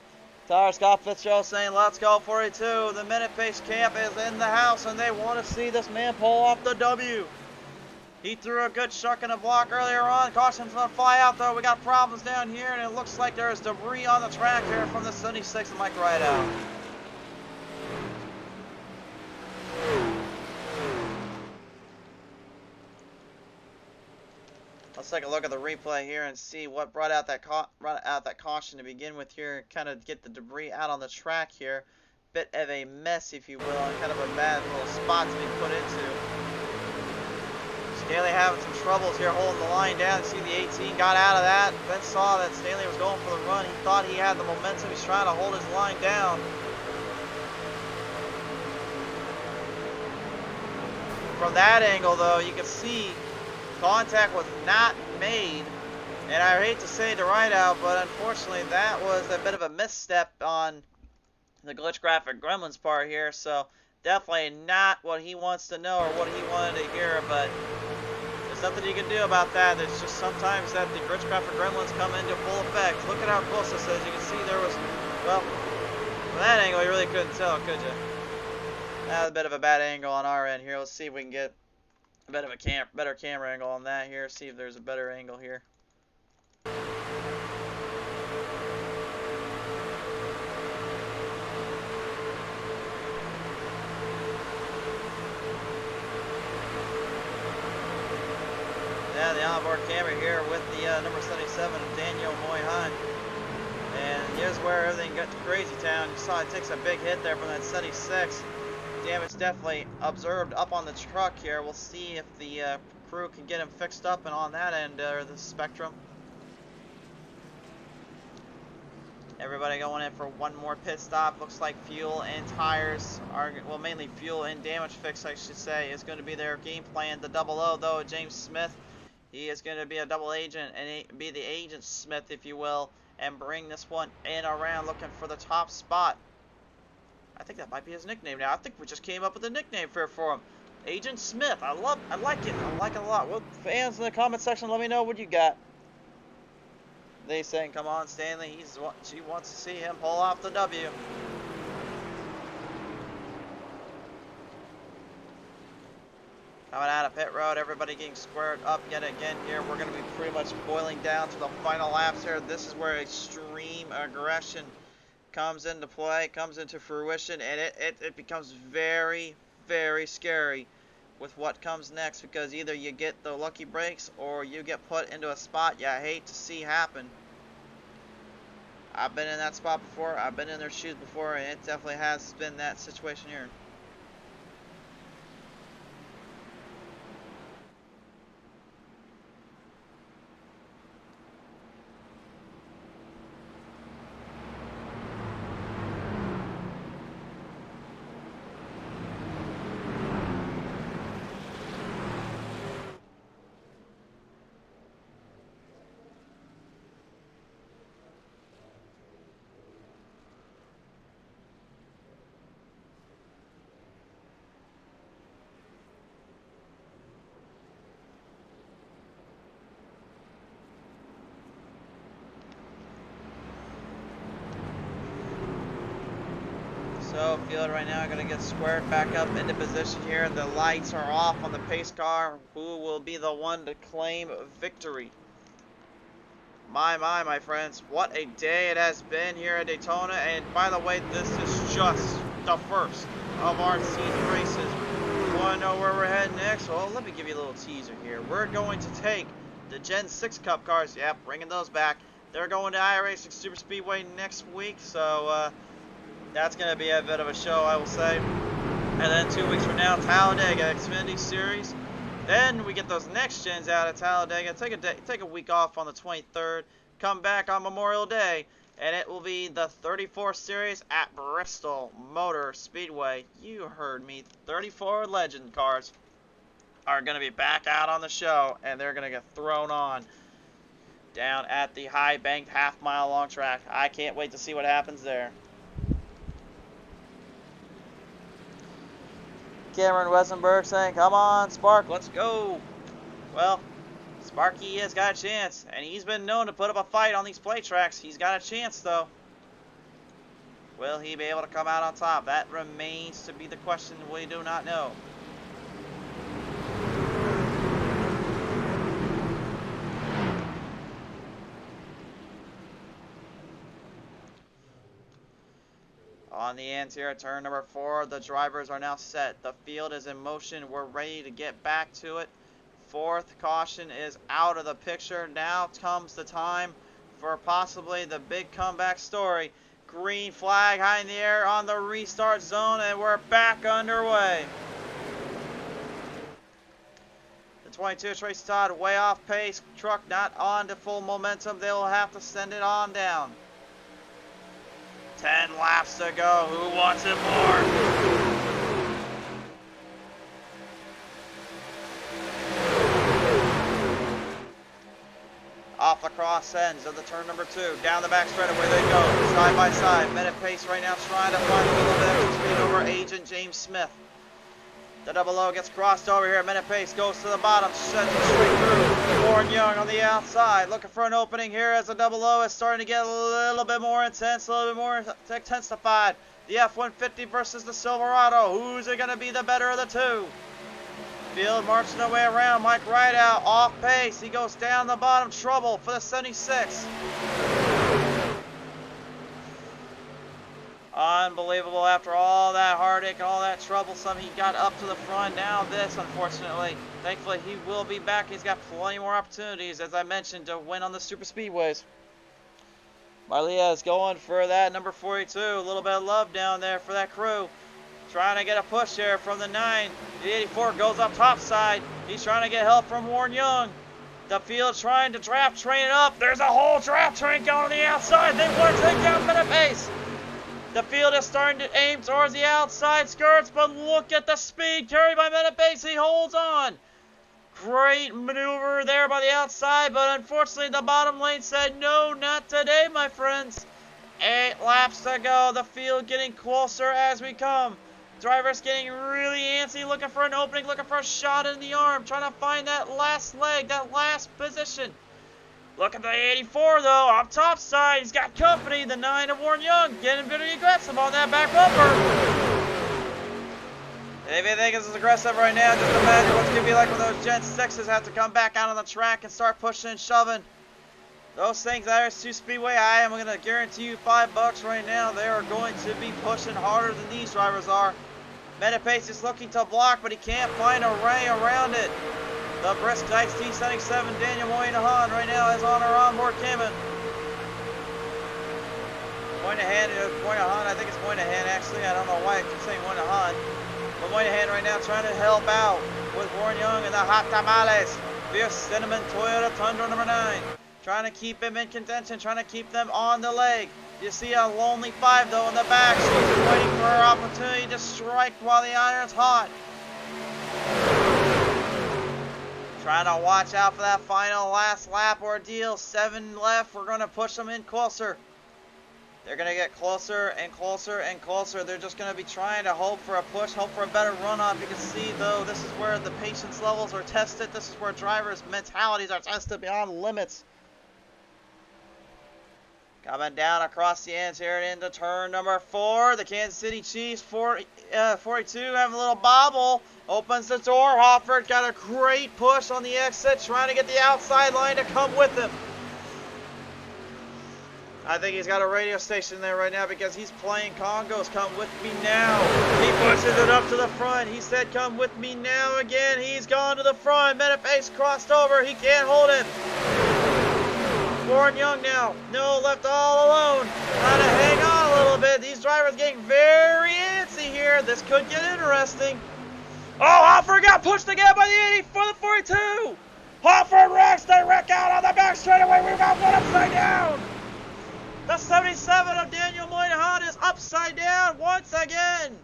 Tyler Scott Fitzgerald saying, let's go 42. The Minute Pace camp is in the house, and they want to see this man pull off the W. He threw a good chuck in a block earlier on. Caution's gonna fly out though. We got problems down here, and it looks like there is debris on the track here from the 76 and Mike Rideout. Let's take a look at the replay here and see what brought out that caution to begin with here. Kind of get the debris out on the track here. Bit of a mess, if you will, and kind of a bad little spot to be put into. Stanley having some troubles here holding the line down. You see the 18 got out of that. Then saw that Stanley was going for the run. He thought he had the momentum. He's trying to hold his line down. From that angle, though, you can see contact was not made. And I hate to say the Rideout, but unfortunately that was a bit of a misstep on the Glitch Graphic Gremlins part here. So definitely not what he wants to know or what he wanted to hear, but there's nothing you can do about that. It's just sometimes that the Glitch Graphic Gremlins come into full effect. Look at how close this is. You can see there was, well, from that angle you really couldn't tell, could you? That was a bit of a bad angle on our end here. Let's see if we can get a bit of a better camera angle on that here. See if there's a better angle here. Yeah, the onboard camera here with the number 77, Daniel Moyhan. And here's where everything got to crazy town. You saw it takes a big hit there from that 76. Damage definitely observed up on the truck here. We'll see if the crew can get him fixed up and on that end of the spectrum. Everybody going in for one more pit stop. Looks like fuel and tires are, well, mainly fuel and damage fix, I should say, is going to be their game plan. The double O, though, James Smith, he is going to be a double agent and be the agent Smith, if you will, and bring this one in around looking for the top spot. I think that might be his nickname now. I think we just came up with a nickname for him. Agent Smith. I like it. I like it a lot. Well, fans in the comment section, let me know what you got. They saying, come on, Stanley. She wants to see him pull off the W. Coming out of pit road, everybody getting squared up yet again here. We're going to be pretty much boiling down to the final laps here. This is where extreme aggression comes into play, comes into fruition, and it becomes very, very scary with what comes next, because either you get the lucky breaks or you get put into a spot you hate to see happen. I've been in that spot before, I've been in their shoes before, and it definitely has been that situation here. So field right now going to get squared back up into position here. The lights are off on the pace car. Who will be the one to claim victory? My friends, what a day it has been here at Daytona. And by the way, this is just the first of our season races. You want to know where we're heading next? Well, let me give you a little teaser here. We're going to take the Gen 6 Cup cars. Yep, bringing those back. They're going to iRacing Super Speedway next week. So, that's going to be a bit of a show, I will say. And then 2 weeks from now, Talladega Xfinity Series. Then we get those next gens out of Talladega. Take a week off on the 23rd. Come back on Memorial Day. And it will be the 34 Series at Bristol Motor Speedway. You heard me. 34 Legend cars are going to be back out on the show. And they're going to get thrown on down at the high-banked half-mile-long track. I can't wait to see what happens there. Cameron Wesenberg saying, come on, Spark, let's go. Well, Sparky has got a chance, and he's been known to put up a fight on these play tracks. He's got a chance, though. Will he be able to come out on top? That remains to be the question we do not know. On the ends here at turn number 4, the drivers are now set. The field is in motion. We're ready to get back to it. 4th caution is out of the picture. Now comes the time for possibly the big comeback story. Green flag high in the air on the restart zone, and we're back underway. The 22 Trace Todd way off pace. Truck not on to full momentum. They will have to send it on down. 10 laps to go. Who wants it more? Off the cross ends of the turn number 2. Down the back straightaway they go. Side by side. Minute pace right now trying to find a little bit of speed over Agent James Smith. The double O gets crossed over here. Minute pace goes to the bottom. Sends it straight through. Warren Young on the outside. Looking for an opening here as the double O is starting to get a little bit more intense. A little bit more intensified. The F-150 versus the Silverado. Who's it going to be the better of the two? Field marching their way around. Mike Rideout off pace. He goes down the bottom. Trouble for the 76. Unbelievable. After all that heartache and all that troublesome, he got up to the front. Now this, unfortunately. Thankfully, he will be back. He's got plenty more opportunities, as I mentioned, to win on the super speedways. Marlia is going for that number 42. A little bit of love down there for that crew. Trying to get a push here from the 9. The 84 goes up top side. He's trying to get help from Warren Young. The field trying to draft train it up. There's a whole draft train going on the outside. They want to take down minute pace. The field is starting to aim towards the outside skirts, but look at the speed carried by minute pace. He holds on. Great maneuver there by the outside, but unfortunately the bottom lane said, no, not today, my friends. 8 laps to go. The field getting closer as we come. Drivers getting really antsy, looking for an opening, looking for a shot in the arm, trying to find that last leg, that last position. Look at the 84 though, up top side, he's got company. The 9 of Warren Young getting very aggressive on that back bumper. If you think this is aggressive right now, just imagine what's going to be like when those Gen 6s have to come back out on the track and start pushing and shoving. Those things that are 2 Speedway, I am going to guarantee you $5 right now. They are going to be pushing harder than these drivers are. Minute pace is looking to block, but he can't find a way around it. The brisk Dice T77 Daniel Moynihan right now is on our onboard camo. Moynihan, I think it's Moynihan actually. I don't know why I keep saying Moynihan. But Moynihan right now trying to help out with Warren Young and the Hot Tamales. Fierce Cinnamon Toyota Tundra number 9. Trying to keep him in contention, trying to keep them on the leg. You see a lonely 5 though in the back. She's waiting for her opportunity to strike while the iron's hot. Trying to watch out for that final last lap ordeal. 7 left. We're going to push them in closer. They're going to get closer and closer and closer. They're just going to be trying to hope for a push, hope for a better run-off. You can see, though, this is where the patience levels are tested. This is where drivers' mentalities are tested beyond limits. Coming down across the ends here into turn number 4. The Kansas City Chiefs 42 having a little bobble. Opens the door. Hofford got a great push on the exit, trying to get the outside line to come with him. I think he's got a radio station there right now because he's playing congos. Come with me now. He pushes it up to the front. He said, come with me now again. He's gone to the front. Minute pace crossed over. He can't hold it. Warren Young now. No, left all alone. Trying to hang on a little bit. These drivers getting very antsy here. This could get interesting. Oh, Hofford got pushed again by the 80 for the 42. Hofford wrecks. They wreck out on the back straightaway. We've got one upside down. The 77 of Daniel Moynihan is upside down once again.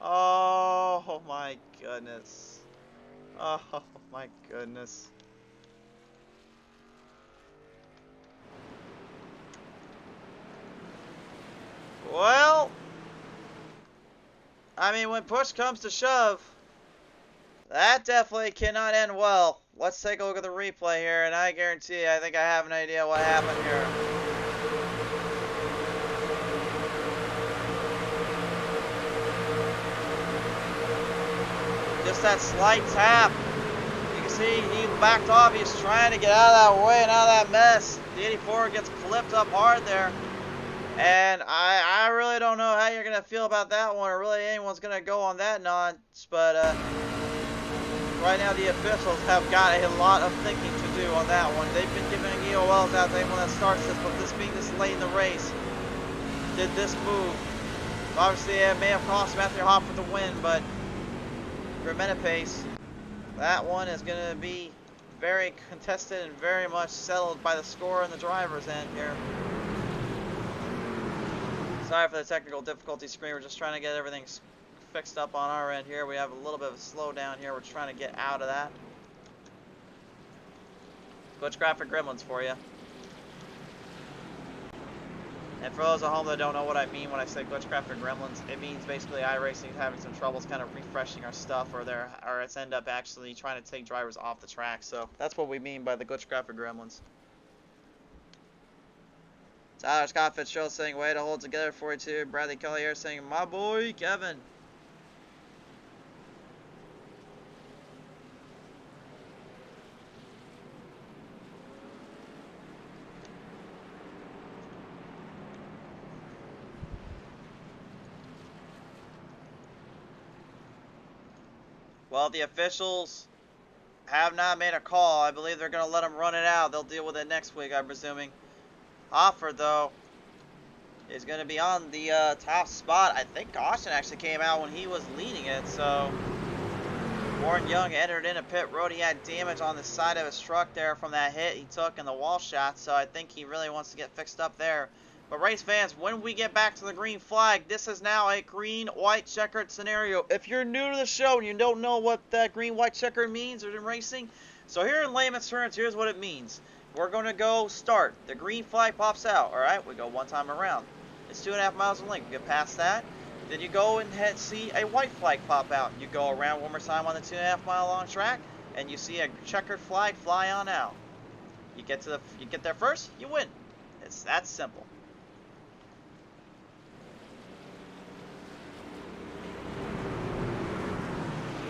Oh my goodness. Oh my goodness. Well, I mean, when push comes to shove, that definitely cannot end well. Let's take a look at the replay here, and I guarantee you, I think I have an idea what happened here. Just that slight tap. You can see he backed off. He's trying to get out of that way and out of that mess. The 84 gets flipped up hard there. And I really don't know how you're going to feel about that one, or really anyone's going to go on that nonce. But right now the officials have got a lot of thinking to do on that one. They've been giving EOLs out to anyone that starts this, but this being this late in the race, did this move. Obviously, it may have cost Matthew Hopper the win, but for a minute pace, that one is going to be very contested and very much settled by the score and the driver's end here. Sorry for the technical difficulty screen. We're just trying to get everything fixed up on our end here. We have a little bit of a slowdown here. We're trying to get out of that. Glitch Graphic Gremlins for you. And for those at home that don't know what I mean when I say Glitch Graphic Gremlins, it means basically iRacing is having some troubles kind of refreshing our stuff, or it's end up actually trying to take drivers off the track. So that's what we mean by the Glitch Graphic Gremlins. Tyler Scott Fitzgerald saying, way to hold together 42. Bradley Collier saying, my boy, Kevin. Well, the officials have not made a call. I believe they're going to let them run it out. They'll deal with it next week, I'm presuming. Hoffer, though, is going to be on the top spot. I think Caution actually came out when he was leading it, so Warren Young entered in a pit road. He had damage on the side of his truck there from that hit he took in the wall shot, so I think he really wants to get fixed up there. But race fans, when we get back to the green flag, this is now a green-white checkered scenario. If you're new to the show and you don't know what that green-white checkered means or in racing, so here in layman's terms, here's what it means. We're going to go start. The green flag pops out, all right? We go one time around. It's 2.5 miles in length. We get past that. Then you go and see a white flag pop out. You go around one more time on the 2.5 mile long track, and you see a checkered flag fly on out. You get there first, you win. It's that simple.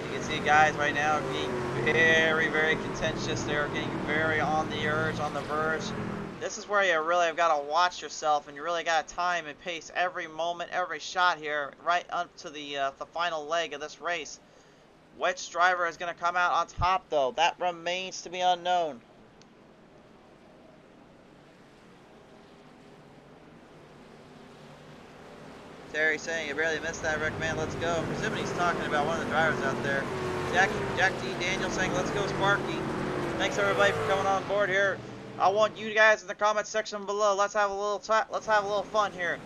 You can see guys right now being very, very contentious. They're getting very on the urge, on the verge. This is where you really have got to watch yourself, and you really got to time and pace every moment, every shot here, right up to the final leg of this race. Which driver is going to come out on top, though? That remains to be unknown. Terry saying, you barely missed that, Rick, man, let's go. Presumably he's talking about one of the drivers out there. Jack D. Daniel saying, let's go, Sparky. Thanks, everybody, for coming on board here. I want you guys in the comment section below. Let's have a little fun here.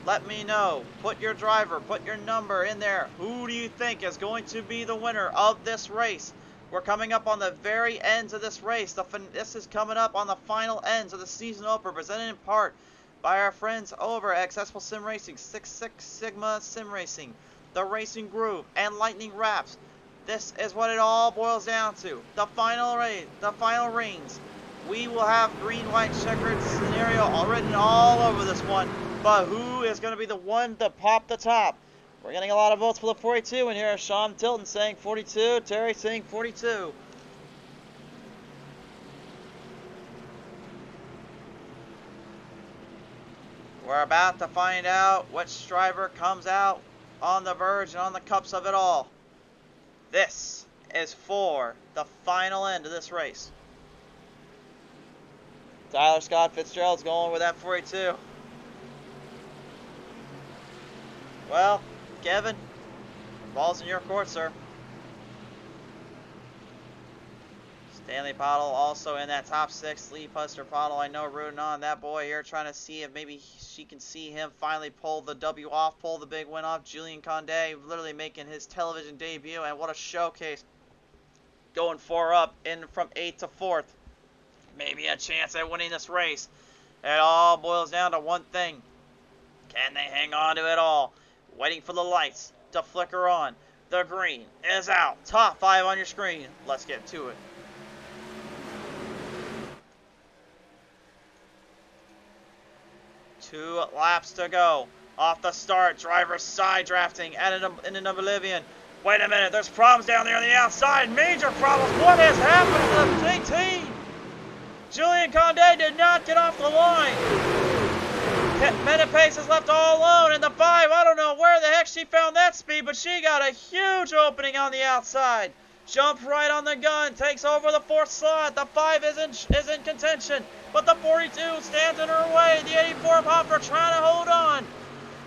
Let me know. Put your driver, put your number in there. Who do you think is going to be the winner of this race? We're coming up on the very ends of this race. This is coming up on the final ends of the season opener, presented in part by our friends over at Accessible Sim Racing, 66 Sigma Sim Racing, The Racing Groove, and Lightning Wrapz. This is what it all boils down to. The final race, the final rings. We will have green-white checkered scenario written all over this one, but who is going to be the one to pop the top? We're getting a lot of votes for the 42 in here. Sean Tilton saying 42, Terry saying 42. We're about to find out which driver comes out on the verge and on the cups of it all. This is for the final end of this race. Tyler Scott Fitzgerald's going with that 42. Well, Kevin, ball's in your court, sir. Stanley Pottle also in that top 6. Lee Puster Pottle, I know, rooting on that boy here, trying to see if maybe she can see him finally pull the W off, pull the big win off. Julian Condé literally making his television debut, and what a showcase. Going 4 up in from 8th to 4th. Maybe a chance at winning this race. It all boils down to one thing. Can they hang on to it all? Waiting for the lights to flicker on. The green is out. Top 5 on your screen. Let's get to it. Two laps to go. Off the start, driver side drafting and in oblivion. Wait a minute, there's problems down there on the outside. Major problems. What has happened to the 18? Julian Condé did not get off the line. Metapace is left all alone, and the 5, I don't know where the heck she found that speed, but she got a huge opening on the outside. Jumps right on the gun, takes over the 4th slot. The 5 is in contention, but the 42 stands in her way. The 84 Hopper trying to hold on.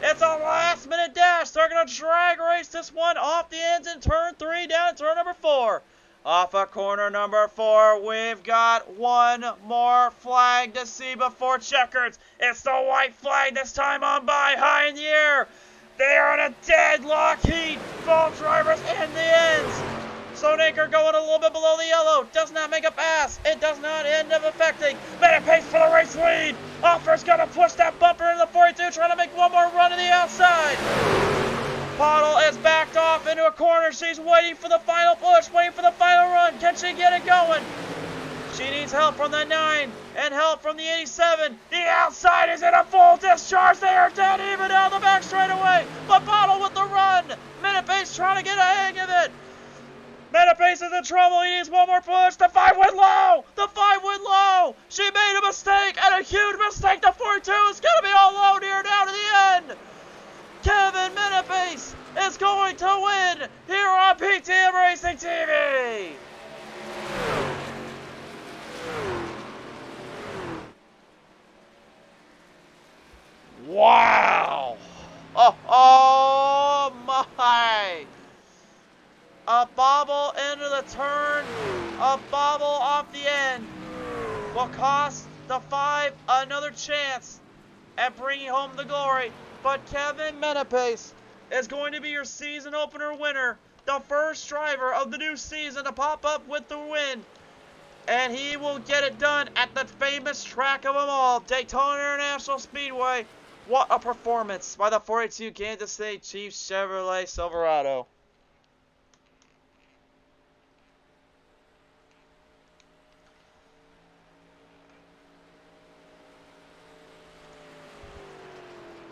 It's a last-minute dash. They're going to drag race this one off the ends in turn 3 down to turn number 4. Off of corner number 4, we've got one more flag to see before checkers. It's the white flag this time on by, high in the air. They are in a deadlock heat. Both drivers in the ends. Sonaker going a little bit below the yellow. Does not make a pass. It does not end up affecting. Minute pace for the race lead. Offer's going to push that bumper into the 42, trying to make one more run to the outside. Pottle is backed off into a corner. She's waiting for the final push, waiting for the final run. Can she get it going? She needs help from the 9 and help from the 87. The outside is in a full discharge. They are dead even down the back straightaway. But Pottle with the run. Minute pace trying to get a hang of it. Metapace is in trouble. He needs one more push. The 5 went low. The 5 went low. She made a mistake, and a huge mistake. The 42 is going to be all low here down to the end. Kevin Metapace is going to win here on PTM Racing TV. Wow. Oh my. A bobble into the turn, a bobble off the end will cost the 5 another chance at bringing home the glory. But Kevin Metapace is going to be your season opener winner, the first driver of the new season to pop up with the win. And he will get it done at the famous track of them all, Daytona International Speedway. What a performance by the 42 Kansas City Chiefs Chevrolet Silverado.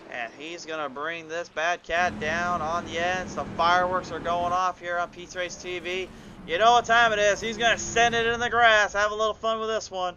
And he's going to bring this bad cat down on the ends. The fireworks are going off here on Pete's Race TV. You know what time it is. He's going to send it in the grass. Have a little fun with this one.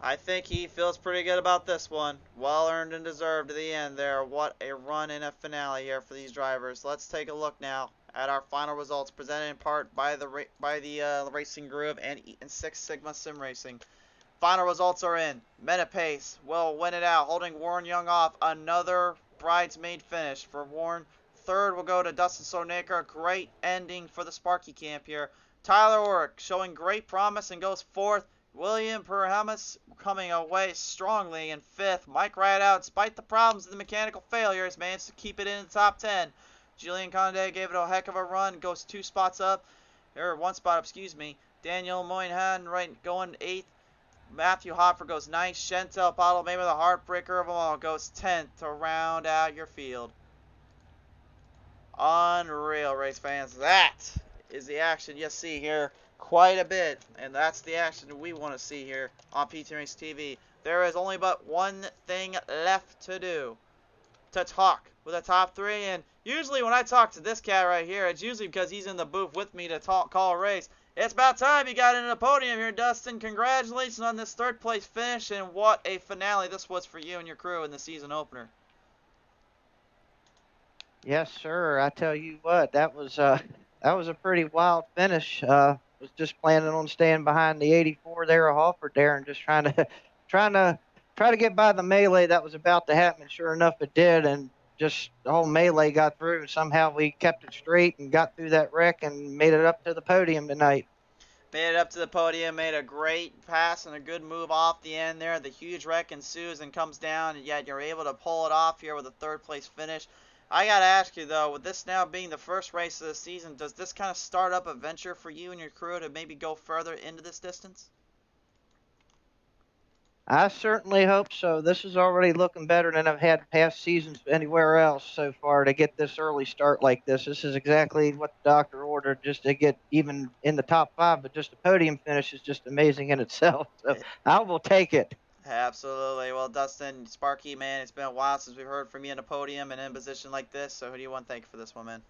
I think he feels pretty good about this one. Well earned and deserved to the end there. What a run in a finale here for these drivers. Let's take a look now at our final results, presented in part by the Racing Group and Eaton Six Sigma Sim Racing. Final results are in. Metapace will win it out, holding Warren Young off. Another bridesmaid finish for Warren. Third will go to Dustin Sonaker. Great ending for the Sparky camp here. Tyler Orrick showing great promise and goes fourth. William Perhamus coming away strongly in fifth. Mike Rideout, despite the problems of the mechanical failures, managed to keep it in the top 10. Julian Condé gave it a heck of a run, goes 2 spots up, or 1 spot up, excuse me. Daniel Moynihan going 8th. Matthew Hopper goes 9th. Chantel Pottle, maybe the heartbreaker of them all, goes 10th to round out your field. Unreal, race fans. That is the action you see here quite a bit, and that's the action we want to see here on PT Race TV. There is only but one thing left to do, to talk with the top 3, and usually when I talk to this cat right here, it's usually because he's in the booth with me to call a race. It's about time you got into the podium here, Dustin. Congratulations on this 3rd place finish, and what a finale this was for you and your crew in the season opener. Yes, sir. I tell you what, that was a pretty wild finish. Was just planning on staying behind the 84 there, a Hoffer there, and just trying to get by the melee that was about to happen. Sure enough, it did, and just the whole melee got through, and somehow we kept it straight and got through that wreck and made it up to the podium tonight. Made it up to the podium, made a great pass and a good move off the end there. The huge wreck ensues and comes down, and yet you're able to pull it off here with a third place finish. I gotta ask you though, with this now being the first race of the season, does this kind of start up a venture for you and your crew to maybe go further into this distance? I certainly hope so. This is already looking better than I've had past seasons anywhere else so far to get this early start like this. This is exactly what the doctor ordered, just to get even in the top 5, but just a podium finish is just amazing in itself. So I will take it. Absolutely. Well, Dustin, Sparky, man, it's been a while since we've heard from you in a podium and in a position like this. So who do you want to thank for this one, man?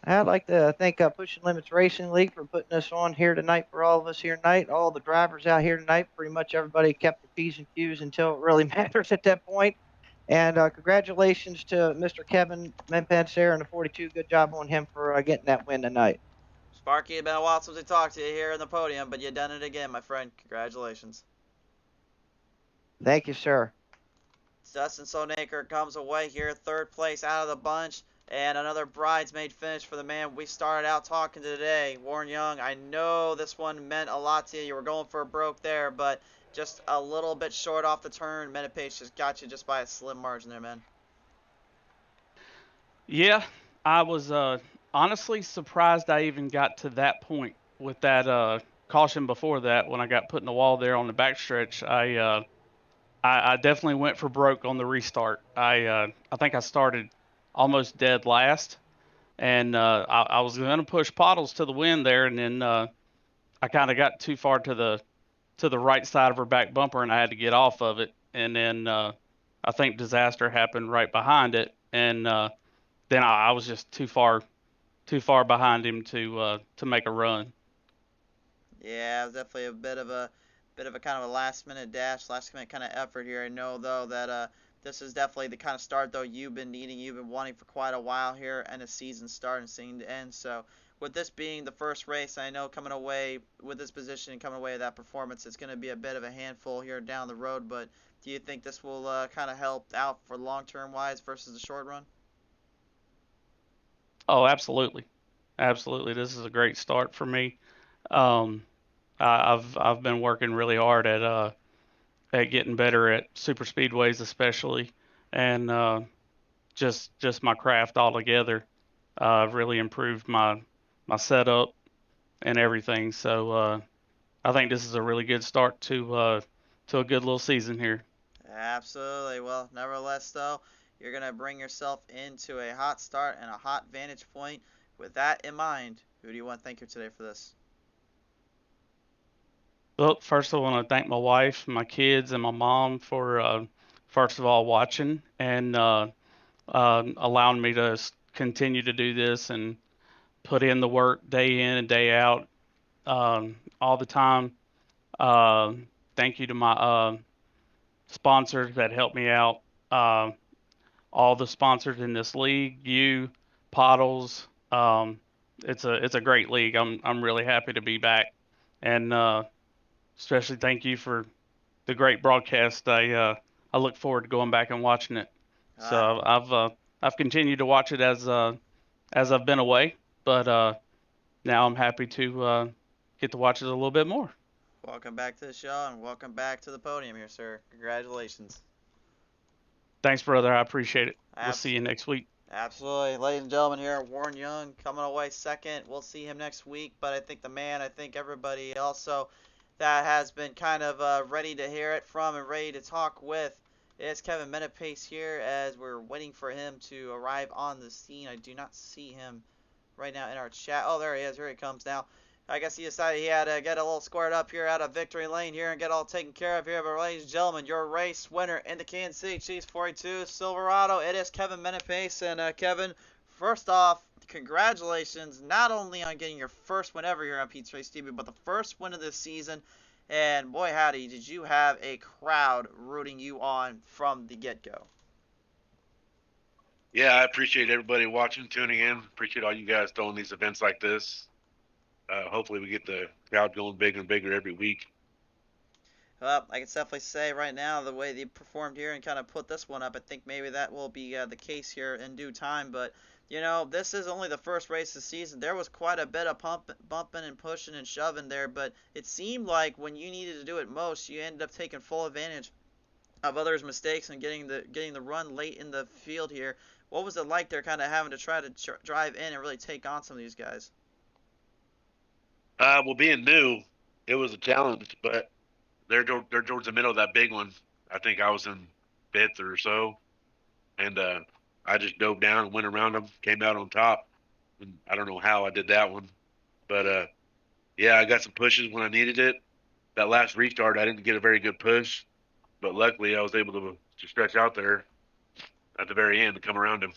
I'd like to thank Pushing Limits Racing League for putting this on here tonight for all of us here tonight. All the drivers out here tonight, pretty much everybody kept the P's and Q's until it really matters at that point. And congratulations to Mr. Kevin Menpenser and the 42. Good job on him for getting that win tonight. Sparky, it's been a while since we talked to you here in the podium, but you done it again, my friend. Congratulations. Thank you, sir. Dustin Sonaker comes away here, third place out of the bunch, and another bridesmaid finish for the man we started out talking to today, Warren Young. I know this one meant a lot to you. You were going for a broke there, but just a little bit short off the turn. Metapace just got you just by a slim margin there, man. Yeah, I was honestly surprised I even got to that point with that caution before that when I got put in the wall there on the backstretch. I definitely went for broke on the restart. I think I started almost dead last, and I was going to push Pottles to the wind there, and then I kind of got too far to the right side of her back bumper, and I had to get off of it. And then I think disaster happened right behind it, and then I was just too far behind him to make a run. Yeah, it was definitely a bit of a kind of a last minute dash, last minute kind of effort here. I know though that this is definitely the kind of start though you've been needing, you've been wanting for quite a while here, and a season start and seeing to end. So with this being the first race, I know coming away with this position and coming away with that performance, it's going to be a bit of a handful here down the road. But do you think this will kind of help out for long term wise versus the short run? Oh, absolutely, absolutely. This is a great start for me. Um, I've been working really hard at getting better at super speedways, especially, and just my craft altogether. I've really improved my setup and everything. So I think this is a really good start to a good little season here. Absolutely. Well, nevertheless, though, you're going to bring yourself into a hot start and a hot vantage point. With that in mind, who do you want to thank here today for this? Well, first I want to thank my wife, my kids, and my mom for first of all watching and allowing me to continue to do this and put in the work day in and day out all the time. Uh, Thank you to my sponsors that help me out. Uh, all the sponsors in this league, you, Pottles. It's a great league. I'm really happy to be back, and especially thank you for the great broadcast. I look forward to going back and watching it. So I've continued to watch it as I've been away, but now I'm happy to get to watch it a little bit more. Welcome back to the show and welcome back to the podium here, sir. Congratulations. Thanks, brother. I appreciate it. We'll see you next week. Absolutely. Ladies and gentlemen, here, Warren Young coming away second. We'll see him next week, but I think I think everybody also that has been kind of ready to hear it from and ready to talk with is Kevin Menapace here as we're waiting for him to arrive on the scene. I do not see him right now in our chat. Oh, there he is. Here he comes now. I guess he decided he had to get a little squared up here out of victory lane here and get all taken care of here. But ladies and gentlemen, your race winner in the Kansas City Chiefs 42 Silverado, it is Kevin Menapace. And Kevin, first off, congratulations not only on getting your first win ever here on Pete's Race TV, but the first win of this season. And boy howdy, did you have a crowd rooting you on from the get-go. Yeah, I appreciate everybody watching, tuning in. Appreciate all you guys throwing these events like this. Hopefully we get the crowd going bigger and bigger every week. Well, I can definitely say right now the way they performed here and kind of put this one up, I think maybe that will be the case here in due time. But this is only the first race of the season. There was quite a bit of bumping and pushing and shoving there, but it seemed like when you needed to do it most, you ended up taking full advantage of others' mistakes and getting the run late in the field here. What was it like there, kind of having to try to drive in and really take on some of these guys? Well, being new, it was a challenge, but they're towards the middle of that big one. I think I was in fifth or so, and I just dove down and went around them, came out on top. And I don't know how I did that one, but yeah, I got some pushes when I needed it. That last restart, I didn't get a very good push, but luckily I was able to stretch out there at the very end to come around him.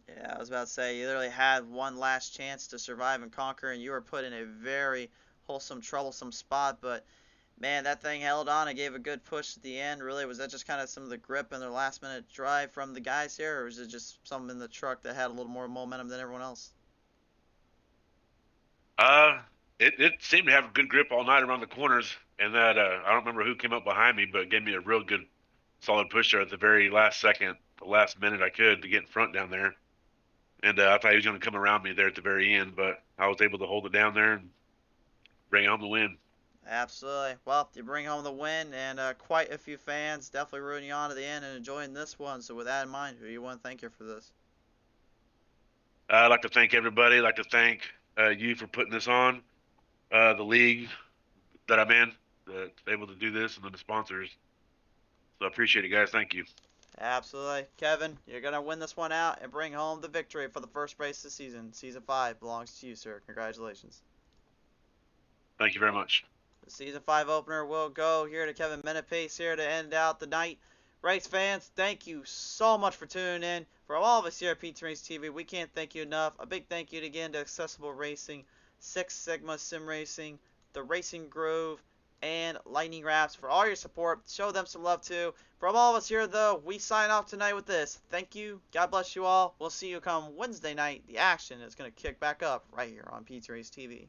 Yeah, I was about to say, you literally had one last chance to survive and conquer, and you were put in a very wholesome, troublesome spot. But man, that thing held on and gave a good push at the end. Really, was that just kind of some of the grip and their last minute drive from the guys here, or was it just something in the truck that had a little more momentum than everyone else? Uh, it seemed to have a good grip all night around the corners, and that I don't remember who came up behind me, but gave me a real good, solid push there at the very last second, the last minute I could to get in front down there. And I thought he was going to come around me there at the very end, but I was able to hold it down there and bring home the win. Absolutely. Well, you bring home the win, and quite a few fans definitely rooting you on to the end and enjoying this one. So with that in mind, who do you want to thank you for this? I'd like to thank everybody. I'd like to thank you for putting this on, the league that I'm in, that's able to do this, and then the sponsors. So I appreciate it, guys. Thank you. Absolutely. Kevin, you're going to win this one out and bring home the victory for the first race of the season. Season 5 belongs to you, sir. Congratulations. Thank you very much. The Season 5 opener will go here to Kevin Menapace here to end out the night. Race fans, thank you so much for tuning in. For all of us here at Pete Race TV, we can't thank you enough. A big thank you again to Accessible Racing, Six Sigma Sim Racing, The Racing Groove, and Lightning Wrapz for all your support. Show them some love too. From all of us here, though, we sign off tonight with this. Thank you. God bless you all. We'll see you come Wednesday night. The action is going to kick back up right here on Pete Race TV.